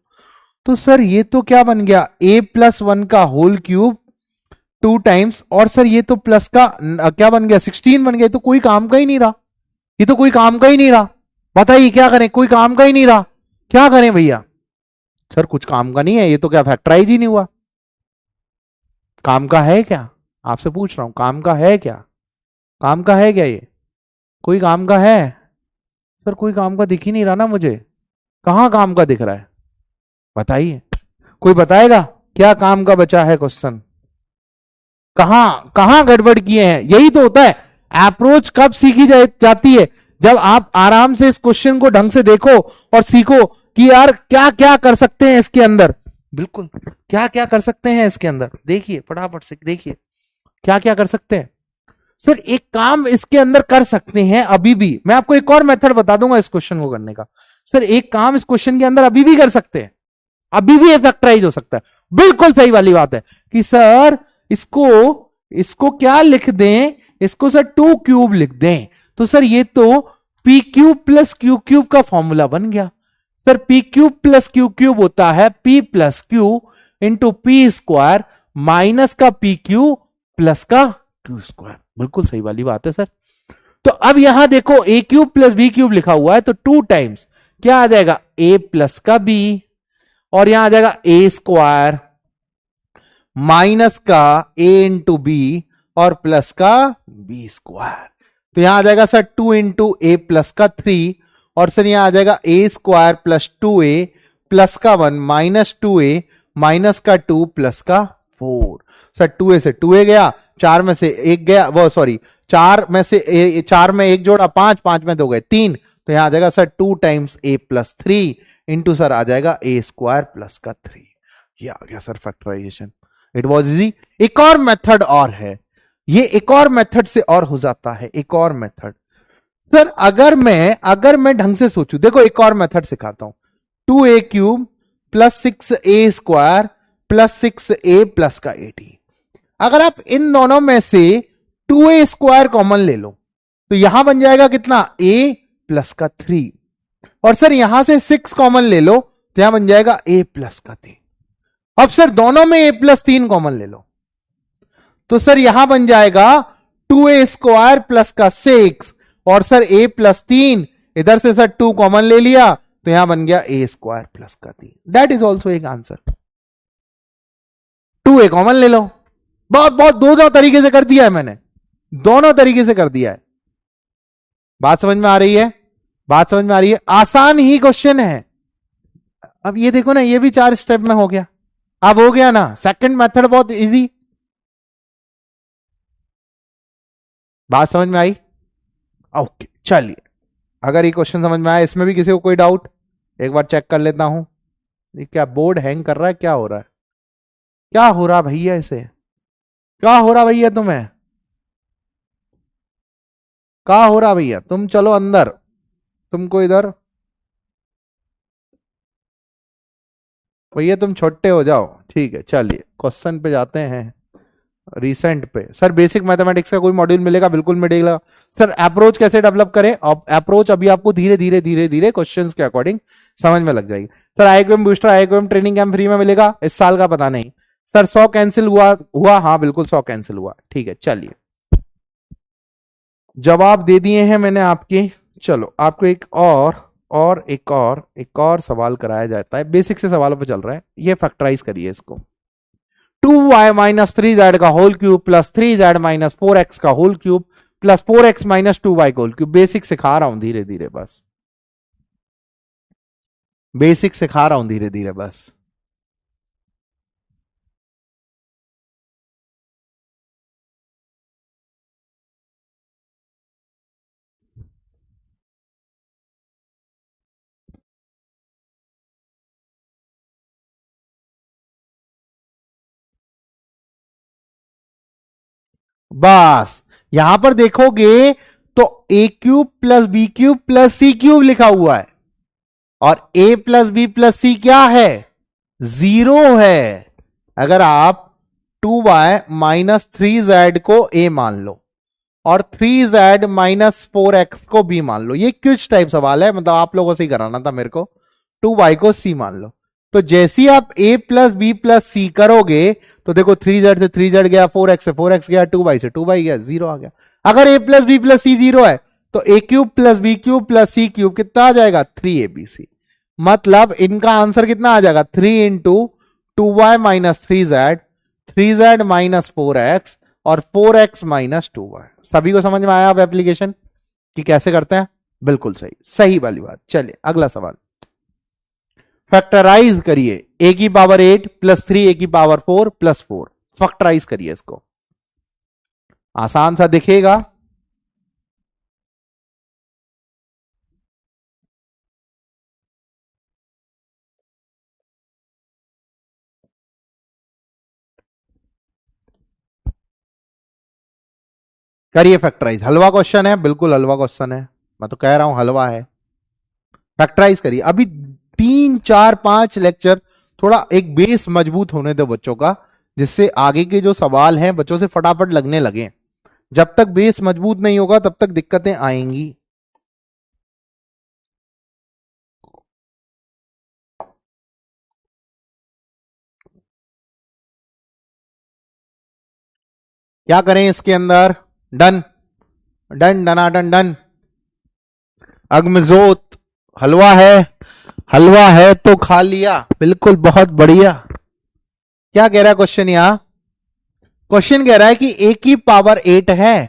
तो सर ये तो क्या बन गया a+1 का होल क्यूब 2 टाइम्स, और सर ये तो प्लस का क्या बन गया 16 बन गया। तो कोई काम का ही नहीं रहा, ये तो कोई काम का ही नहीं रहा। बताइए क्या करें, कोई काम का ही नहीं रहा, क्या करें भैया? सर कुछ काम का नहीं है, ये तो क्या फैक्टराइज ही नहीं हुआ। काम का है क्या? आपसे पूछ रहा हूं, काम का है क्या? काम का है क्या ये? कोई काम का है? सर कोई काम का दिख ही नहीं रहा ना मुझे, कहां काम का दिख रहा है? बताइए, कोई बताएगा क्या काम का बचा है क्वेश्चन? कहां कहां गड़बड़ किए हैं? यही तो होता है, अप्रोच कब सीखी जाती है, जब आप आराम से इस क्वेश्चन को ढंग से देखो और सीखो कि यार क्या क्या कर सकते हैं इसके अंदर। बिल्कुल, क्या क्या कर सकते हैं इसके अंदर, देखिए फटाफट से देखिए क्या क्या कर सकते हैं। सर एक काम इसके अंदर कर सकते हैं अभी भी, मैं आपको एक और मेथड बता दूंगा इस क्वेश्चन को करने का। सर एक काम इस क्वेश्चन के अंदर अभी भी कर सकते हैं, अभी भी फैक्टराइज हो सकता है। बिल्कुल सही वाली बात है कि सर इसको इसको क्या लिख दें, इसको सर 2 क्यूब लिख दें, तो सर ये तो P cube plus Q cube का फॉर्मूला बन गया। Sir P cube plus Q cube होता है p plus Q into P square minus का पी क्यू प्लस का क्यू स्क्वायर। बिल्कुल सही वाली बात है सर। तो अब यहां देखो ए क्यूब प्लस बी क्यूब लिखा हुआ है, तो 2 टाइम्स क्या आ जाएगा a प्लस का b, और यहां आ जाएगा ए स्क्वायर माइनस का a इंटू बी और प्लस का बी स्क्वायर। तो यहां आ जाएगा सर 2 इंटू ए प्लस का 3, और सर यहां आ जाएगा a square plus 2a plus का 1 माइनस 2a माइनस का 2 प्लस का 4। सर 2a से 2a गया, 4 में से 1 गया, वो सॉरी 4 में से 4 में 1 जोड़ा 5, 5 में 2 गए 3, तो यहां आ जाएगा sir 2 times a plus 3 into sir आ जाएगा ए स्क्वायर प्लस का 3। ये आ गया sir factorization, it was easy. एक और मेथड और है, ये एक और मेथड से और हो जाता है, एक और मेथड। सर अगर मैं ढंग से सोचूं, देखो एक और मेथड सिखाता हूं, 2a cube plus 6a² plus 6a plus का 18। अगर आप इन दोनों में से 2a² कॉमन ले लो, तो यहां बन जाएगा कितना a प्लस का 3, और सर यहां से 6 कॉमन ले लो तो यहां बन जाएगा a प्लस का 3। अब सर दोनों में a प्लस 3 कॉमन ले लो, तो सर यहां बन जाएगा 2a² प्लस का 6, और सर a प्लस 3, इधर से सर 2 कॉमन ले लिया तो यहां बन गया a² प्लस का 3। दैट इज ऑल्सो एक आंसर। 2a कॉमन ले लो, बहुत बहुत दो तरीके से कर दिया है मैंने, दोनों तरीके से कर दिया है। बात समझ में आ रही है? बात समझ में आ रही है? आसान ही क्वेश्चन है। अब ये देखो ना, ये भी 4 स्टेप में हो गया, अब हो गया ना। सेकंड मेथड बहुत इजी, बात समझ में आई? ओके चलिए, अगर ये क्वेश्चन समझ में आया, इसमें भी किसी को कोई डाउट, एक बार चेक कर लेता हूं। ये क्या बोर्ड हैंग कर रहा है, क्या हो रहा है? क्या हो रहा भैया इसे? क्या हो रहा भैया तुम्हें? क्या हो रहा भैया? तुम चलो अंदर, तुमको इधर, भैया तुम छोटे हो जाओ। ठीक है चलिए क्वेश्चन पे जाते हैं, रिसेंट पे। सर बेसिक मैथमेटिक्स का कोई मॉड्यूल मिलेगा? बिल्कुल मिलेगा सर। अप्रोच कैसे डेवलप करें? अप्रोच अभी आपको धीरे धीरे धीरे धीरे क्वेश्चंस के अकॉर्डिंग समझ में लग जाएगी। Sir IQM booster, IQM training camp free में मिलेगा इस साल का? पता नहीं सर। 100 कैंसिल हुआ? हाँ बिल्कुल 100 कैंसिल हुआ। ठीक है चलिए, जवाब दे दिए हैं मैंने आपके। चलो आपको एक और सवाल कराया जाता है, बेसिक से सवालों पे चल रहा है, ये फैक्टराइज करिए इसको। 2y माइनस 3z का whole cube plus 3z minus 4x का whole cube plus 4x minus 2y का होल क्यूब। बेसिक सिखा रहा हूं धीरे धीरे, बस बेसिक सिखा रहा हूं धीरे धीरे बस। बस यहां पर देखोगे तो a cube plus b cube plus c cube लिखा हुआ है, और a plus b plus c क्या है? 0 है। अगर आप 2y माइनस 3z को a मान लो और 3z माइनस 4x को b मान लो, ये क्विज टाइप सवाल है, मतलब आप लोगों से ही कराना था मेरे को। 2y को c मान लो, तो जैसे ही आप a प्लस बी प्लस सी करोगे तो देखो 3z से 3z गया, 4x से 4x गया, 2y से 2y गया, 0 आ गया। अगर a plus b plus c 0 है तो a cube plus b cube plus c cube कितना आ जाएगा? 3abc। मतलब इनका आंसर कितना आ जाएगा? 3 into 2y minus 3z, 3z minus 4x और 4x माइनस 2y। सभी को समझ में आया अब एप्लीकेशन कि कैसे करते हैं? बिल्कुल सही, सही वाली बात। चलिए अगला सवाल, फैक्टराइज करिए a की पावर 8 प्लस 3 a की पावर 4 प्लस 4। फैक्टराइज करिए इसको, आसान सा दिखेगा। करिए फैक्टराइज, हलवा क्वेश्चन है, बिल्कुल हलवा क्वेश्चन है, मैं तो कह रहा हूं हलवा है। फैक्टराइज करिए, अभी 3 4 5 लेक्चर, थोड़ा एक बेस मजबूत होने दो बच्चों का, जिससे आगे के जो सवाल हैं बच्चों से फटाफट लगने लगे। जब तक बेस मजबूत नहीं होगा तब तक दिक्कतें आएंगी। क्या करें इसके अंदर? डन डन डनाडन डन। अग्मजोत, हलवा है, हलवा है तो खा लिया, बिल्कुल बहुत बढ़िया। क्या कह रहा है क्वेश्चन? यहां क्वेश्चन कह रहा है कि a की पावर 8 है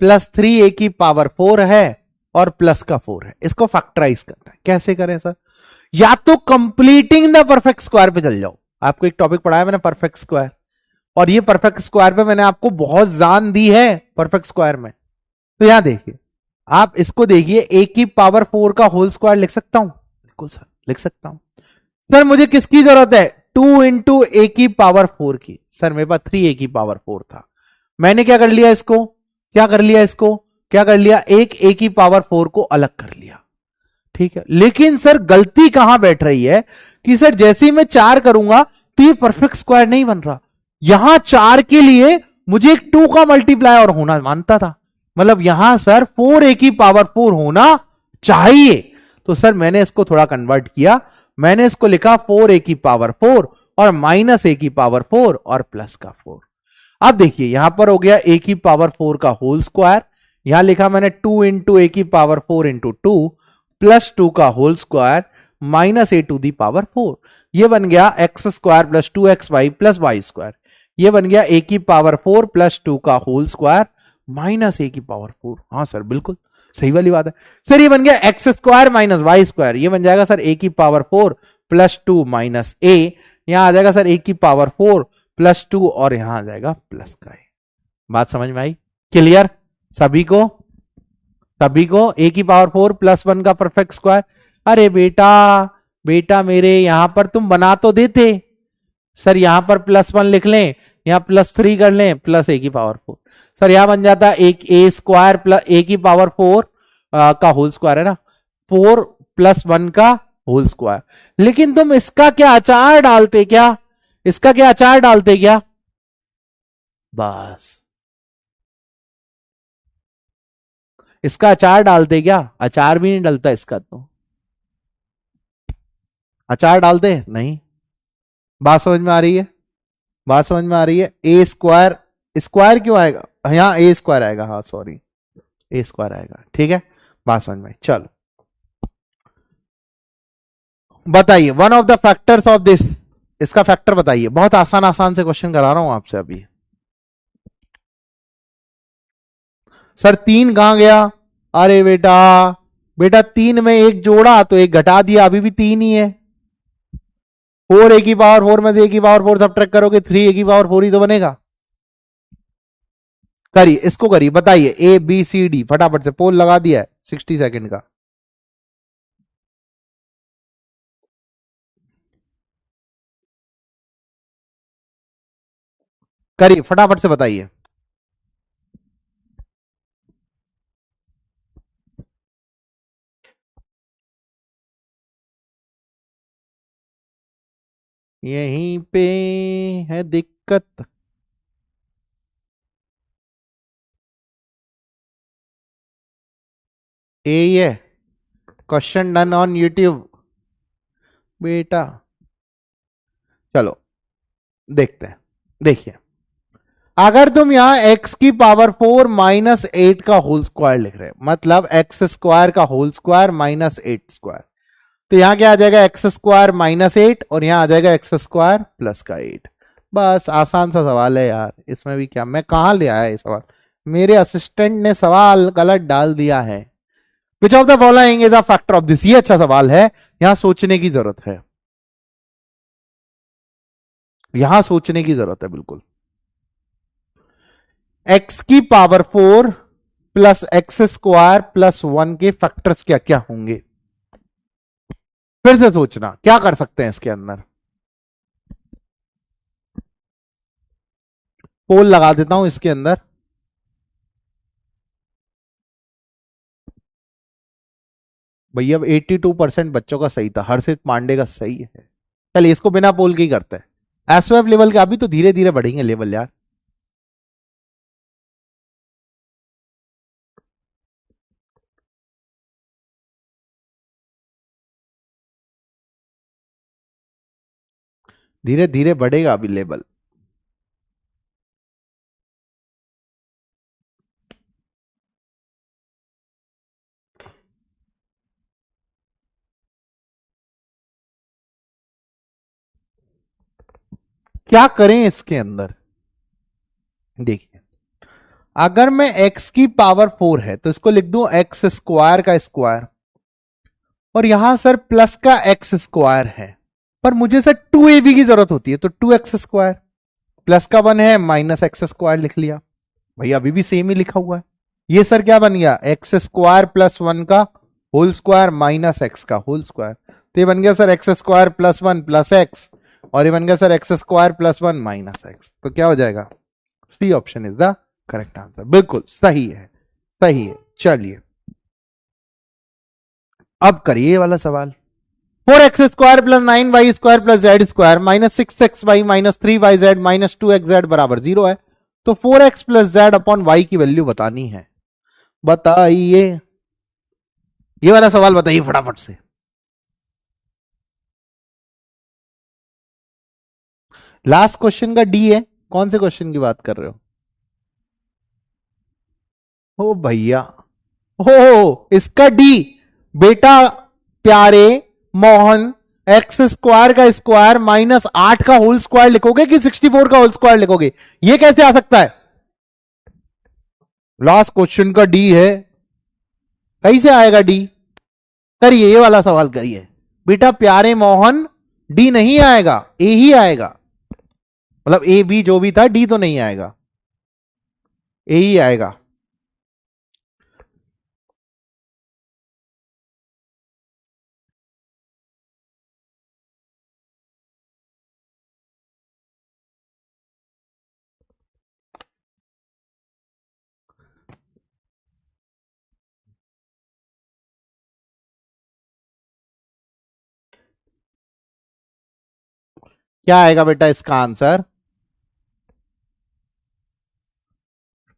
प्लस 3 a की पावर 4 है और प्लस का 4 है, इसको फैक्टराइज करना है। कैसे करें सर? या तो कंप्लीटिंग द परफेक्ट स्क्वायर पे चल जाओ। आपको एक टॉपिक पढ़ाया मैंने परफेक्ट स्क्वायर, और ये परफेक्ट स्क्वायर पे मैंने आपको बहुत जान दी है परफेक्ट स्क्वायर में। तो यहां देखिए, आप इसको देखिए, a की पावर 4 का होल स्क्वायर लिख सकता हूं? बिल्कुल सर लिख सकता हूं। सर मुझे किसकी जरूरत है? 2 इंटू ए की पावर 4 की। सर मेरे पास 3 a की पावर 4 था, मैंने क्या कर लिया इसको, क्या कर लिया इसको, क्या कर लिया, एक a की पावर 4 को अलग कर लिया। ठीक है, लेकिन सर गलती कहां बैठ रही है कि सर जैसे ही मैं 4 करूंगा तो ये परफेक्ट स्क्वायर नहीं बन रहा। यहां 4 के लिए मुझे एक 2 का मल्टीप्लाई और होना मानता था, मतलब यहां सर 4 a की पावर 4 होना चाहिए। तो सर मैंने इसको थोड़ा कन्वर्ट किया, मैंने इसको लिखा 4 a की पावर 4 और माइनस a की पावर 4 और प्लस का 4। अब देखिए यहां पर हो गया a की पावर 4 का होल स्क्वायर, यहां लिखा मैंने 2 इंटू ए की पावर 4 इंटू 2 प्लस 2 का whole square minus a to the power 4। ये बन गया एक्स स्क्वायर प्लस 2xy प्लस वाई स्क्वायर। ये बन गया a की पावर 4 प्लस 2 का होल स्क्वायर माइनस a की पावर 4। हाँ सर बिल्कुल सही वाली बात है। सर ये बन गया x square minus y square, ये बन जाएगा सर a की पावर 4 प्लस 2 माइनस a, यहां आ जाएगा सर a की पावर 4 प्लस 2 और यहां आ जाएगा प्लस का a। बात समझ में आई? क्लियर? सभी को a की पावर 4 प्लस 1 का परफेक्ट स्क्वायर। अरे बेटा बेटा मेरे यहां पर तुम बना तो देते सर, यहां पर प्लस 1 लिख लें, यहां प्लस 3 कर लें, प्लस a की पावर 4। सर यहां बन जाता एक a स्क्वायर प्लस a की पावर 4 का होल स्क्वायर है ना, 4 प्लस 1 का होल स्क्वायर। लेकिन तुम इसका क्या अचार डालते क्या, इसका क्या अचार डालते क्या, बस इसका अचार डालते क्या, अचार भी नहीं डलता इसका, तो अचार डालते नहीं। बात समझ में आ रही है, बात समझ में आ रही है। ए स्क्वायर, स्क्वायर क्यों आएगा यहां, ए स्क्वायर आएगा, हाँ सॉरी ए स्क्वायर आएगा, ठीक है बात समझ में। चलो बताइए one of the factors of this, इसका फैक्टर बताइए। बहुत आसान आसान से क्वेश्चन करा रहा हूं आपसे अभी। सर 3 कहां गया, अरे बेटा बेटा 3 में एक जोड़ा तो एक घटा दिया, अभी भी 3 ही है। 4 ए की पावर 4 में से ए की पावर 4 सब्ट्रैक्ट करोगे 3 ए की पावर 4 ही तो बनेगा। करिए इसको, करिए बताइए ए बी सी डी, फटाफट से पोल लगा दिया है 60 सेकंड का। करिए फटाफट से बताइए। यहीं पे है दिक्कत। ये क्वेश्चन डन ऑन यूट्यूब बेटा। चलो देखते हैं, देखिए अगर तुम यहां x की पावर 4 माइनस 8 का होल स्क्वायर लिख रहे हैं, मतलब x स्क्वायर का होल स्क्वायर माइनस 8 स्क्वायर, तो यहां क्या आ जाएगा एक्स स्क्वायर माइनस 8 और यहां आ जाएगा एक्स स्क्वायर प्लस का 8। बस आसान सा सवाल है यार, इसमें भी क्या, मैं कहां ले आया ये सवाल, मेरे असिस्टेंट ने सवाल गलत डाल दिया है। Which of the following is a factor of this, ये अच्छा सवाल है, यहां सोचने की जरूरत है, यहां सोचने की जरूरत है बिल्कुल। एक्स की power 4 plus x square plus 1 के फैक्टर्स क्या क्या होंगे, फिर से सोचना क्या कर सकते हैं इसके अंदर। पोल लगा देता हूं इसके अंदर। भैया 82% बच्चों का सही था, हर्षित पांडे का सही है। चलिए इसको बिना पोल के ही करते हैं। एसवेब लेवल के अभी तो धीरे धीरे बढ़ेंगे लेवल यार। धीरे धीरे बढ़ेगा अभी लेवल। क्या करें इसके अंदर, देखिए अगर मैं x की पावर 4 है तो इसको लिख दूं एक्स स्क्वायर का स्क्वायर, और यहां सर प्लस का एक्स स्क्वायर है, पर मुझे सर 2ab की जरूरत होती है, तो 2x स्क्वायर प्लस का 1 है माइनस एक्स स्क्वायर लिख लिया। भैया अभी भी सेम ही लिखा हुआ है। ये सर क्या बन गया, एक्स स्क्वायर प्लस 1 का होल स्क्वायर माइनस एक्स का होल स्क्वायर, तो ये बन गया sir x square plus 1 plus x, और ये बन गया sir x square plus 1 minus x. तो क्या हो जाएगा, C option is the correct answer, बिल्कुल सही है, सही है। चलिए अब करिए वाला सवाल। 4x square plus 9y square plus Z square minus 6xy minus 3yz minus 2xz बराबर 0 है, तो 4x plus z upon y की वैल्यू बतानी है। बताइए ये वाला सवाल बताइए फटाफट से। लास्ट क्वेश्चन का डी है, कौन से क्वेश्चन की बात कर रहे हो, ओ भैया हो इसका डी, बेटा प्यारे मोहन एक्स स्क्वायर का स्क्वायर माइनस 8 का होल स्क्वायर लिखोगे कि 64 का होल स्क्वायर लिखोगे, ये कैसे आ सकता है। लास्ट क्वेश्चन का डी है, कैसे आएगा डी, करिए ये वाला सवाल करिए। बेटा प्यारे मोहन डी नहीं आएगा, ए ही आएगा, मतलब ए बी जो भी था डी तो नहीं आएगा, ए ही आएगा। क्या आएगा बेटा इसका आंसर?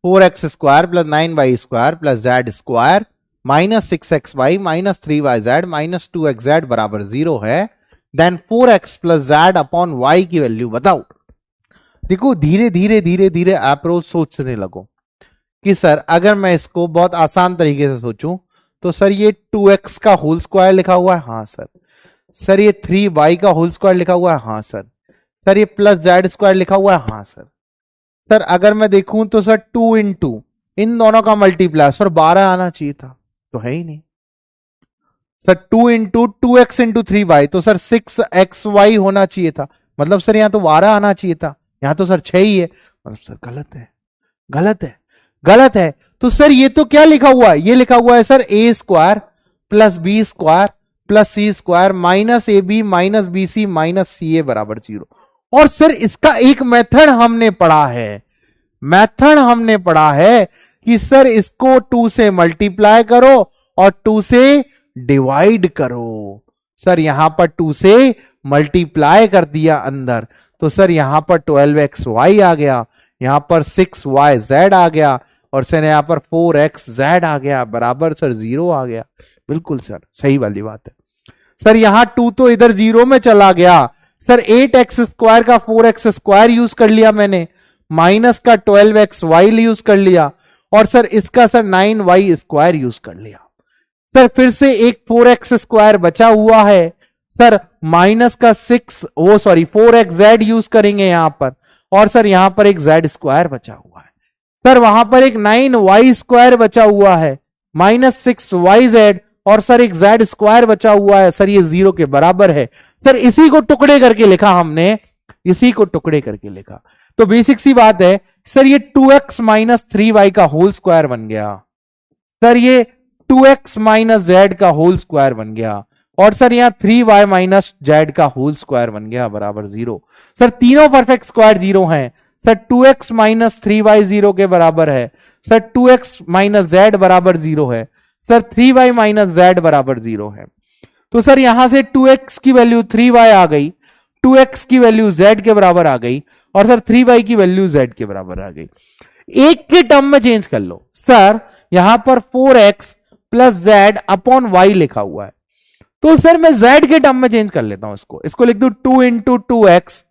4x² plus 9y² plus z² minus 6xy minus 3yz minus 2xz बराबर 0 है। Then 4x plus z upon y की वैल्यू बताओ। देखो धीरे धीरे धीरे धीरे अप्रोच सोचने लगो कि सर अगर मैं इसको बहुत आसान तरीके से सोचूं तो सर ये 2x का होल स्क्वायर लिखा हुआ है, हाँ सर। सर ये 3y का होल स्क्वायर लिखा हुआ है, हाँ सर। सर ये प्लस z² लिखा हुआ है, हाँ सर। सर अगर मैं देखूं तो सर 2 इंटू इन दोनों का मल्टीप्लाई सर 12 आना चाहिए था, तो है ही नहीं। Sir 2 into 2x into 3y तो सर 6xy होना चाहिए था, मतलब सर यहां तो 12 आना चाहिए था, यहां तो सर 6 ही है, मतलब सर गलत है, गलत है, गलत है। तो सर ये तो क्या लिखा हुआ है, ये लिखा हुआ है sir a² plus b² plus c² minus ab minus bc minus ca बराबर 0। और सर इसका एक मेथड हमने पढ़ा है, मेथड हमने पढ़ा है कि सर इसको 2 से मल्टीप्लाई करो और 2 से डिवाइड करो। सर यहां पर 2 से मल्टीप्लाई कर दिया अंदर, तो सर यहां पर 12xy आ गया, यहां पर 6yz आ गया, और सर यहां पर 4xz आ गया बराबर सर 0 आ गया। बिल्कुल सर सही वाली बात है। सर यहां 2 तो इधर 0 में चला गया। सर 8x² का 4x² यूज कर लिया मैंने, माइनस का 12xy यूज कर लिया, और सर इसका सर 9y² यूज कर लिया। सर फिर से एक 4x² बचा हुआ है, सर माइनस का 4xz यूज करेंगे यहां पर, और सर यहां पर एक z² बचा हुआ है। सर वहां पर एक 9y² बचा हुआ है, माइनस 6yz, और सर एक z² बचा हुआ है। सर ये 0 के बराबर है। सर इसी को टुकड़े करके लिखा हमने, इसी को टुकड़े करके लिखा। तो बेसिक सी बात है सर, ये 2x माइनस 3y का होल स्क्वायर बन गया। सर ये 2x माइनस जेड का होल स्क्वायर बन गया, और सर यहां 3y माइनस जेड का होल स्क्वायर बन गया बराबर 0। सर तीनों परफेक्ट स्क्वायर 0 हैं। सर 2x माइनस 3y 0 के बराबर है। सर 2x माइनस जेड बराबर 0 है। सर 3y माइनस जेड बराबर 0 है। तो सर यहां से 2x की वैल्यू 3y आ गई, 2x की वैल्यू z के बराबर आ गई, और सर 3y की वैल्यू z के बराबर आ गई। एक के टर्म में चेंज कर लो। सर यहां पर 4x plus z upon Y लिखा हुआ है, तो सर मैं z के टर्म में चेंज कर लेता हूं इसको लिख दू 2 इंटू 2x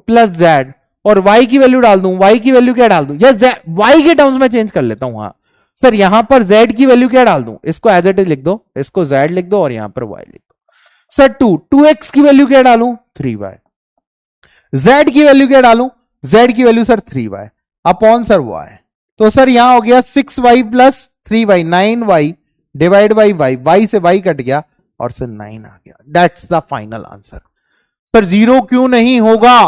प्लस जेड, और y की वैल्यू डाल दूं, y की वैल्यू क्या डाल दूं, या y के टर्म्स में चेंज कर लेता हूं। हाँ सर यहां पर z की वैल्यू क्या डाल दूं, इसको एज इट इज लिख दो, इसको z लिख दो और यहां पर y लिख दो। सर 2x की वैल्यू क्या डालूं, 3y। z की वैल्यू क्या डालूं, z की value sir 3y upon sir y। तो सर यहां हो गया 6y plus 3y 9y divide by y से y कट गया और सर 9 आ गया। That's the final answer. Sir 0 क्यों नहीं होगा,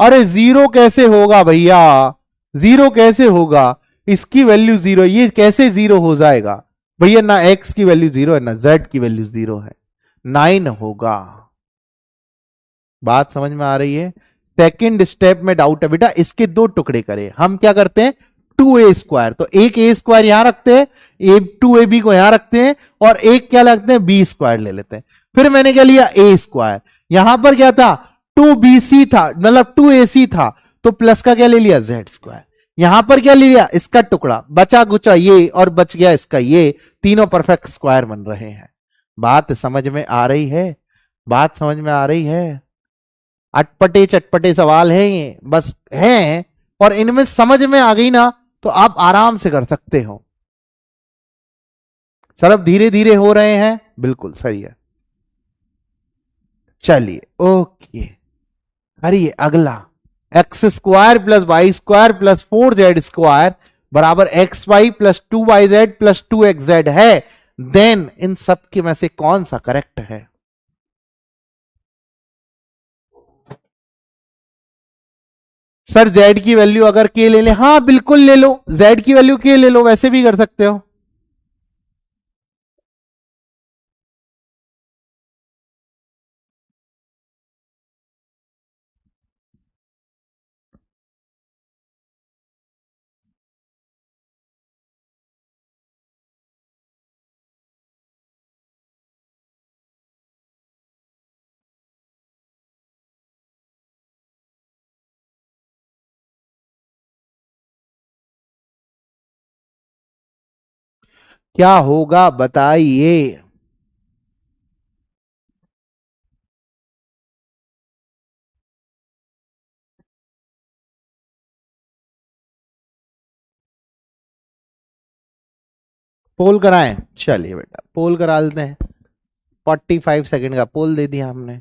अरे 0 कैसे होगा भैया, 0 कैसे होगा, इसकी वैल्यू 0, ये कैसे 0 हो जाएगा भैया, ना x की वैल्यू 0 है ना z की वैल्यू 0 है, 9 होगा। बात समझ में आ रही है। सेकंड स्टेप में डाउट है बेटा, इसके दो टुकड़े करें। हम क्या करते हैं 2a², तो एक a² यहां रखते हैं, 2ab को यहां रखते हैं, और एक क्या लगते हैं b² ले लेते हैं। फिर मैंने क्या लिया a², यहां पर क्या था 2bc था, मतलब 2ac था, तो प्लस का क्या ले लिया z²। यहां पर क्या ले लिया, इसका टुकड़ा बचा गुचा ये, और बच गया इसका ये, तीनों परफेक्ट स्क्वायर बन रहे हैं। बात समझ में आ रही है, बात समझ में आ रही है। अटपटे चटपटे सवाल हैं ये, बस हैं, और इनमें समझ में आ गई ना तो आप आराम से कर सकते हो। सर अब धीरे धीरे हो रहे हैं, बिल्कुल सही है। चलिए ओके, करिए अगला। x² plus y² plus 4z² बराबर xy plus 2yz plus 2xz है, देन इन सब के में से कौन सा करेक्ट है। सर z की वैल्यू अगर k ले ले, हाँ बिल्कुल ले लो, z की वैल्यू k ले लो, वैसे भी कर सकते हो। क्या होगा बताइए। पोल कराएं, चलिए बेटा पोल करा देते हैं। 45 सेकंड का पोल दे दिया हमने।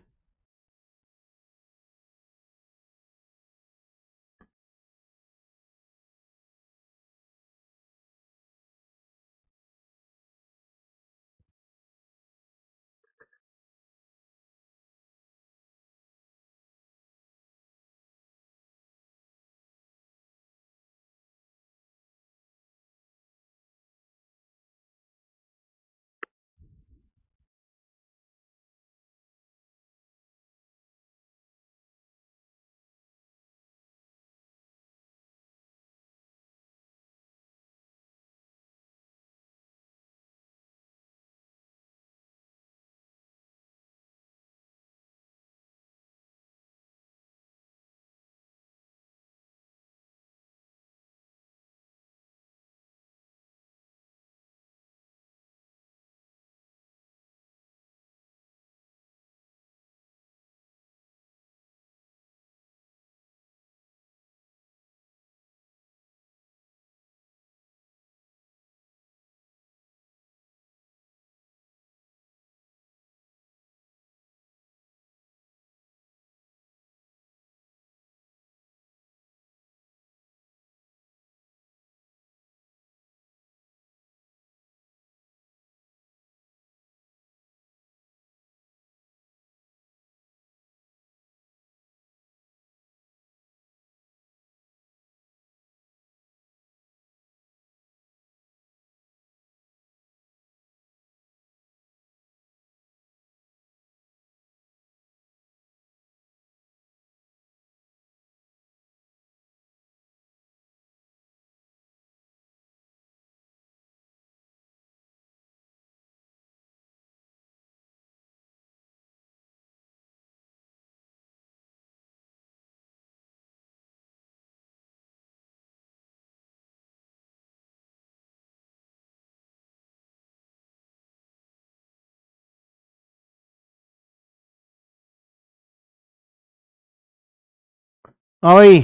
हाँ भाई,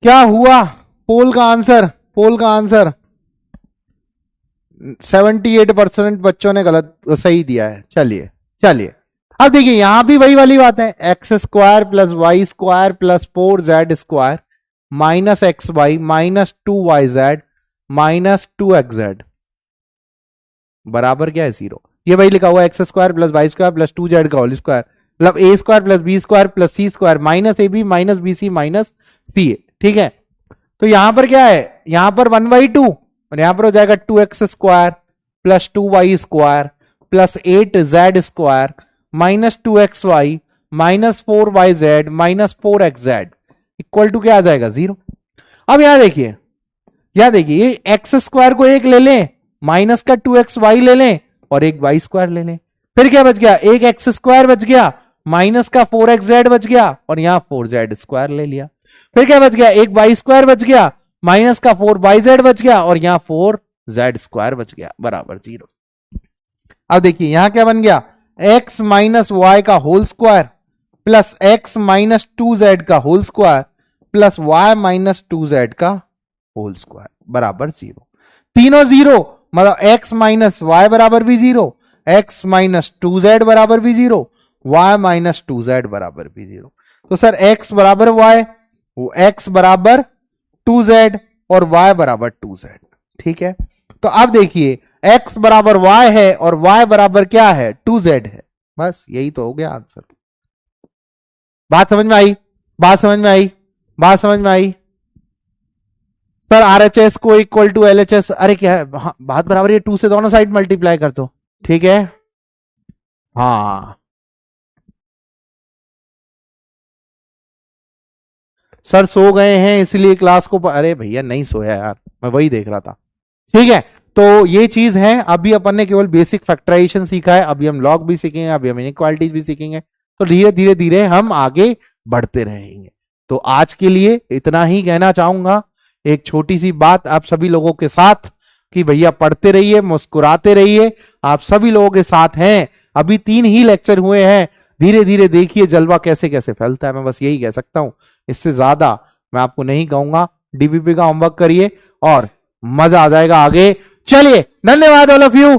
क्या हुआ? पोल का आंसर, पोल का आंसर 78% बच्चों ने गलत सही दिया है। चलिए चलिए, अब देखिए यहां भी वही वाली बात है। X square plus y square plus 4z² minus x y minus 2yz minus 2xz बराबर क्या है 0। ये वही लिखा हुआ है, x square plus y square plus 2z का होल स्क्वायर मतलब a square plus b square plus c square minus a b minus b c minus c a. ठीक है, तो यहां पर क्या है, यहां पर 1/2 और यहां पर हो जाएगा 2x square plus 2y square plus 8z² minus 2xy minus 4yz minus 4xz equal to क्या आ जाएगा 0। अब यहां देखिए, यहां देखिए एक्स स्क्वायर को एक ले लें, माइनस का 2xy ले लें और एक वाई स्क्वायर ले लें, फिर क्या बच गया, एक एक्स स्क्वायर बच गया, माइनस का 4xz बच गया और यहां 4z² ले लिया। फिर क्या बच गया, एक वाई स्क्वायर बच गया, माइनस का 4yz बच गया और यहां 4z² बच गया बराबर 0। अब देखिए यहां क्या बन गया, x माइनस वाई का whole square plus x minus 2z का whole square plus y minus 2z का होल स्क्वायर बराबर 0। तीनों 0 मतलब x माइनस वाई बराबर भी 0, x माइनस 2z बराबर भी 0, y माइनस 2z बराबर भी 0। तो सर x बराबर y, x बराबर 2z और y बराबर 2z। ठीक है, तो अब देखिए x बराबर y है और y बराबर क्या है 2z है, बस यही तो हो गया आंसर। बात समझ में आई, बात समझ में आई, बात समझ में आई। सर RHS को इक्वल टू LHS, अरे क्या है, हाँ, बात बराबर है, 2 से दोनों साइड मल्टीप्लाई कर दो। ठीक है, हाँ सर सो गए हैं इसलिए क्लास को अरे भैया नहीं सोया यार, मैं वही देख रहा था। ठीक है, तो ये चीज है, अभी अपन ने केवल बेसिक फैक्टराइजेशन सीखा है, अभी हम लॉग भी सीखेंगे, अभी हम इनइक्वालिटीज भी सीखेंगे, तो धीरे धीरे धीरे हम आगे बढ़ते रहेंगे। तो आज के लिए इतना ही कहना चाहूंगा। एक छोटी सी बात आप सभी लोगों के साथ, कि भैया पढ़ते रहिए, मुस्कुराते रहिए, आप सभी लोगों के साथ हैं। अभी 3 ही लेक्चर हुए हैं, धीरे धीरे देखिए जलवा कैसे कैसे फैलता है। मैं बस यही कह सकता हूं, इससे ज्यादा मैं आपको नहीं कहूंगा। डीबीपी का होमवर्क करिए और मजा आ जाएगा आगे। चलिए, धन्यवाद ऑल ऑफ यू।